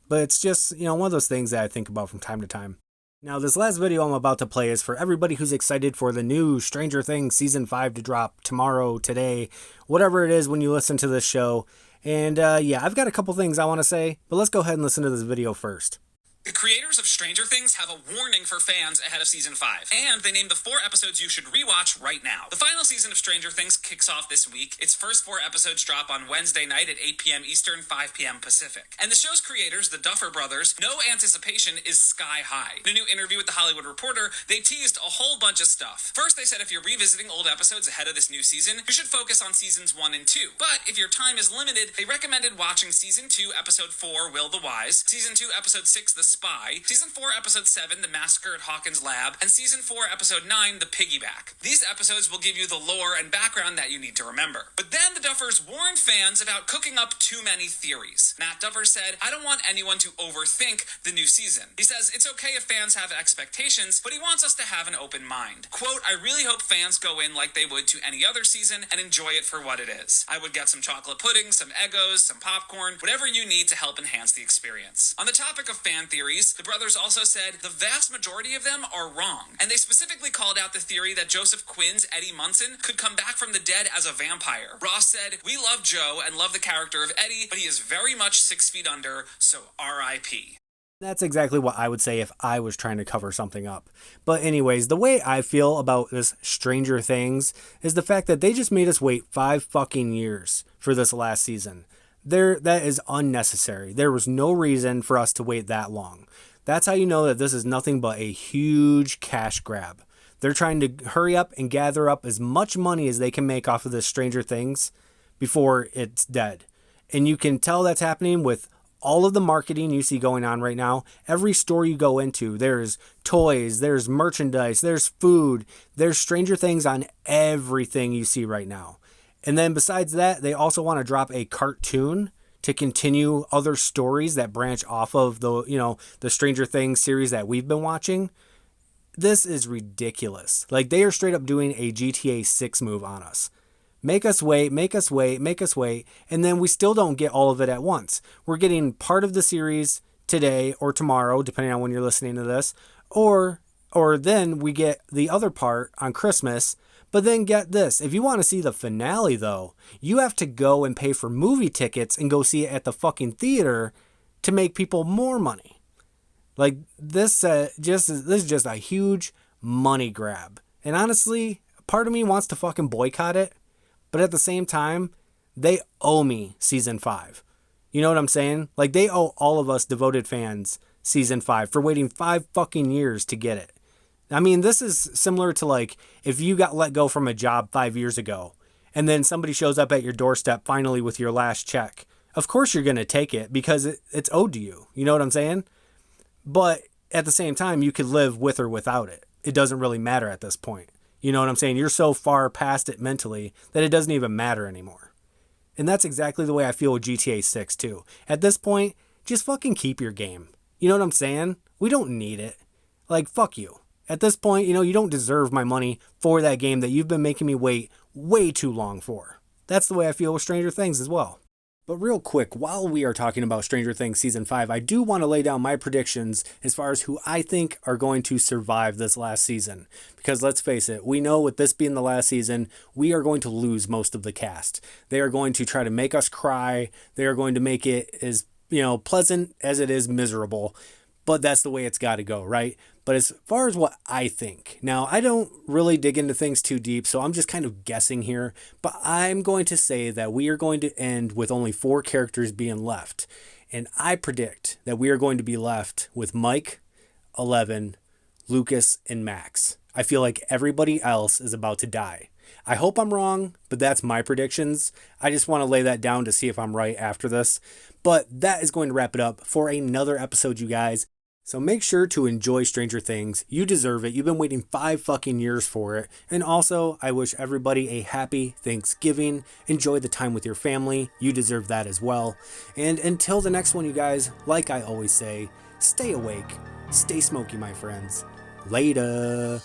But it's just, one of those things that I think about from time to time. Now, this last video I'm about to play is for everybody who's excited for the new Stranger Things Season 5 to drop tomorrow, today, whatever it is when you listen to this show. And yeah, I've got a couple things I want to say, but let's go ahead and listen to this video first. The creators of Stranger Things have a warning for fans ahead of Season 5, and they named the 4 episodes you should rewatch right now. The final season of Stranger Things kicks off this week. Its first 4 episodes drop on Wednesday night at 8 p.m. Eastern, 5 p.m. Pacific. And the show's creators, the Duffer Brothers, know anticipation is sky high. In a new interview with The Hollywood Reporter, they teased a whole bunch of stuff. First, they said if you're revisiting old episodes ahead of this new season, you should focus on Seasons 1 and 2. But if your time is limited, they recommended watching Season 2, Episode 4, Will the Wise, Season 2, Episode 6, The Spy, Season 4, Episode 7, The Massacre at Hawkins Lab, and Season 4, Episode 9, The Piggyback. These episodes will give you the lore and background that you need to remember. But then the Duffers warned fans about cooking up too many theories. Matt Duffer said, "I don't want anyone to overthink the new season." He says it's okay if fans have expectations, but he wants us to have an open mind. Quote, "I really hope fans go in like they would to any other season and enjoy it for what it is. I would get some chocolate pudding, some Eggos, some popcorn, whatever you need to help enhance the experience." On the topic of fan theories, the brothers also said the vast majority of them are wrong. And they specifically called out the theory that Joseph Quinn's Eddie Munson could come back from the dead as a vampire. Ross said, "We love Joe and love the character of Eddie, but he is very much 6 feet under, so R.I.P." That's exactly what I would say if I was trying to cover something up. But anyways, the way I feel about this Stranger Things is the fact that they just made us wait 5 fucking years for this last season. That is unnecessary. There was no reason for us to wait that long. That's how you know that this is nothing but a huge cash grab. They're trying to hurry up and gather up as much money as they can make off of this Stranger Things before it's dead. And you can tell that's happening with all of the marketing you see going on right now. Every store you go into, there's toys, there's merchandise, there's food, there's Stranger Things on everything you see right now. And then besides that, they also want to drop a cartoon to continue other stories that branch off of the Stranger Things series that we've been watching. This is ridiculous. Like, they are straight up doing a GTA 6 move on us. Make us wait, and then we still don't get all of it at once. We're getting part of the series today or tomorrow, depending on when you're listening to this, or then we get the other part on Christmas. But then get this, if you want to see the finale though, you have to go and pay for movie tickets and go see it at the fucking theater to make people more money. Like, this is just a huge money grab. And honestly, part of me wants to fucking boycott it, but at the same time, they owe me Season 5. You know what I'm saying? Like, they owe all of us devoted fans Season 5 for waiting 5 fucking years to get it. I mean, this is similar to like if you got let go from a job 5 years ago and then somebody shows up at your doorstep finally with your last check. Of course you're going to take it because it's owed to you. You know what I'm saying? But at the same time, you could live with or without it. It doesn't really matter at this point. You know what I'm saying? You're so far past it mentally that it doesn't even matter anymore. And that's exactly the way I feel with GTA 6 too. At this point, just fucking keep your game. You know what I'm saying? We don't need it. Like, fuck you. At this point, you don't deserve my money for that game that you've been making me wait way too long for. That's the way I feel with Stranger Things as well. But real quick, while we are talking about Stranger Things Season 5, I do want to lay down my predictions as far as who I think are going to survive this last season. Because let's face it, we know with this being the last season, we are going to lose most of the cast. They are going to try to make us cry. They are going to make it as, pleasant as it is miserable. but that's the way it's got to go, right? But as far as what I think, now I don't really dig into things too deep, so I'm just kind of guessing here, but I'm going to say that we are going to end with only 4 characters being left. And I predict that we are going to be left with Mike, 11, Lucas, and Max. I feel like everybody else is about to die. I hope I'm wrong, but that's my predictions. I just want to lay that down to see if I'm right after this. But that is going to wrap it up for another episode, you guys. So make sure to enjoy Stranger Things. You deserve it. You've been waiting 5 fucking years for it. And also, I wish everybody a happy Thanksgiving. Enjoy the time with your family. You deserve that as well. And until the next one, you guys, like I always say, stay awake, stay smoky, my friends. Later.